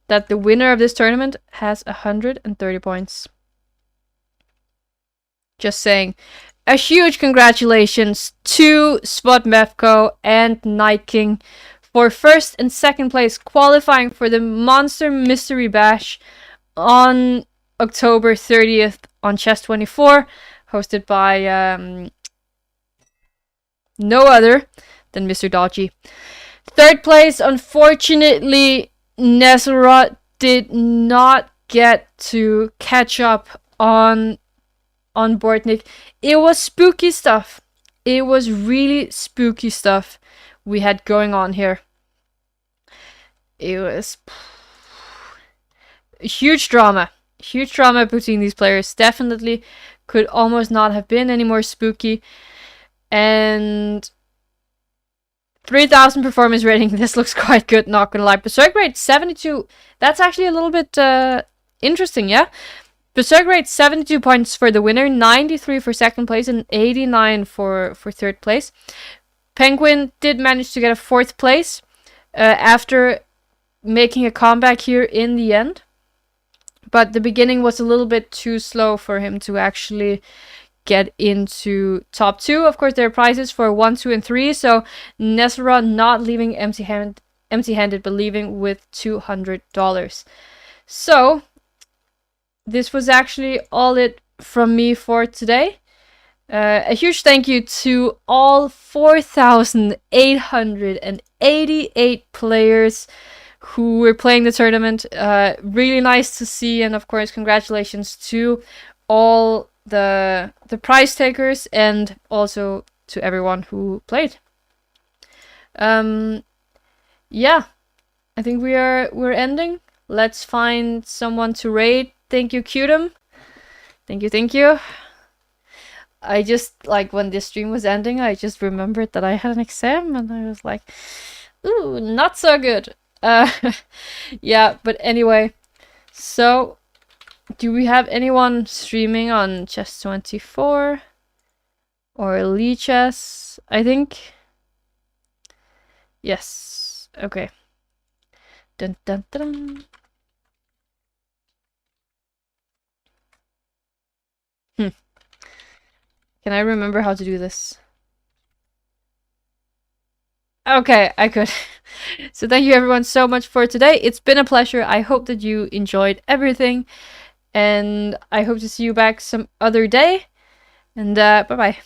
that the winner of this tournament has 130 points. Just saying. A huge congratulations to Spot Mevco and Night King for first and second place, qualifying for the Monster Mystery Bash on October 30th on Chess24, hosted by no other than Mr. Dodgy. Third place, unfortunately, Nesselra did not get to catch up on Bortnik. It was spooky stuff. It was really spooky stuff we had going on here. It was huge drama. Huge drama between these players. Definitely could almost not have been any more spooky. And 3,000 performance rating. This looks quite good, not gonna lie. Berserk rate 72. That's actually a little bit interesting, yeah? Berserk rate 72 points for the winner, 93 for second place, and 89 for third place. Penguin did manage to get a 4th place after making a comeback here in the end. But the beginning was a little bit too slow for him to actually get into top 2. Of course, there are prizes for 1, 2, and 3. So Nesselra not leaving empty-handed, but leaving with $200. So this was actually all it from me for today. A huge thank you to all 4,888 players who were playing the tournament. Really nice to see, and of course, congratulations to all the prize takers and also to everyone who played. Yeah, I think we're ending. Let's find someone to raid. Thank you, Cutum. Thank you. I just, like, when this stream was ending, I just remembered that I had an exam, and I was like, ooh, not so good. Yeah, but anyway, so, do we have anyone streaming on Chess24? Or Lichess, I think? Yes, okay. Dun dun dun. Can I remember how to do this? Okay, I could. So thank you everyone so much for today. It's been a pleasure. I hope that you enjoyed everything. And I hope to see you back some other day. And bye-bye.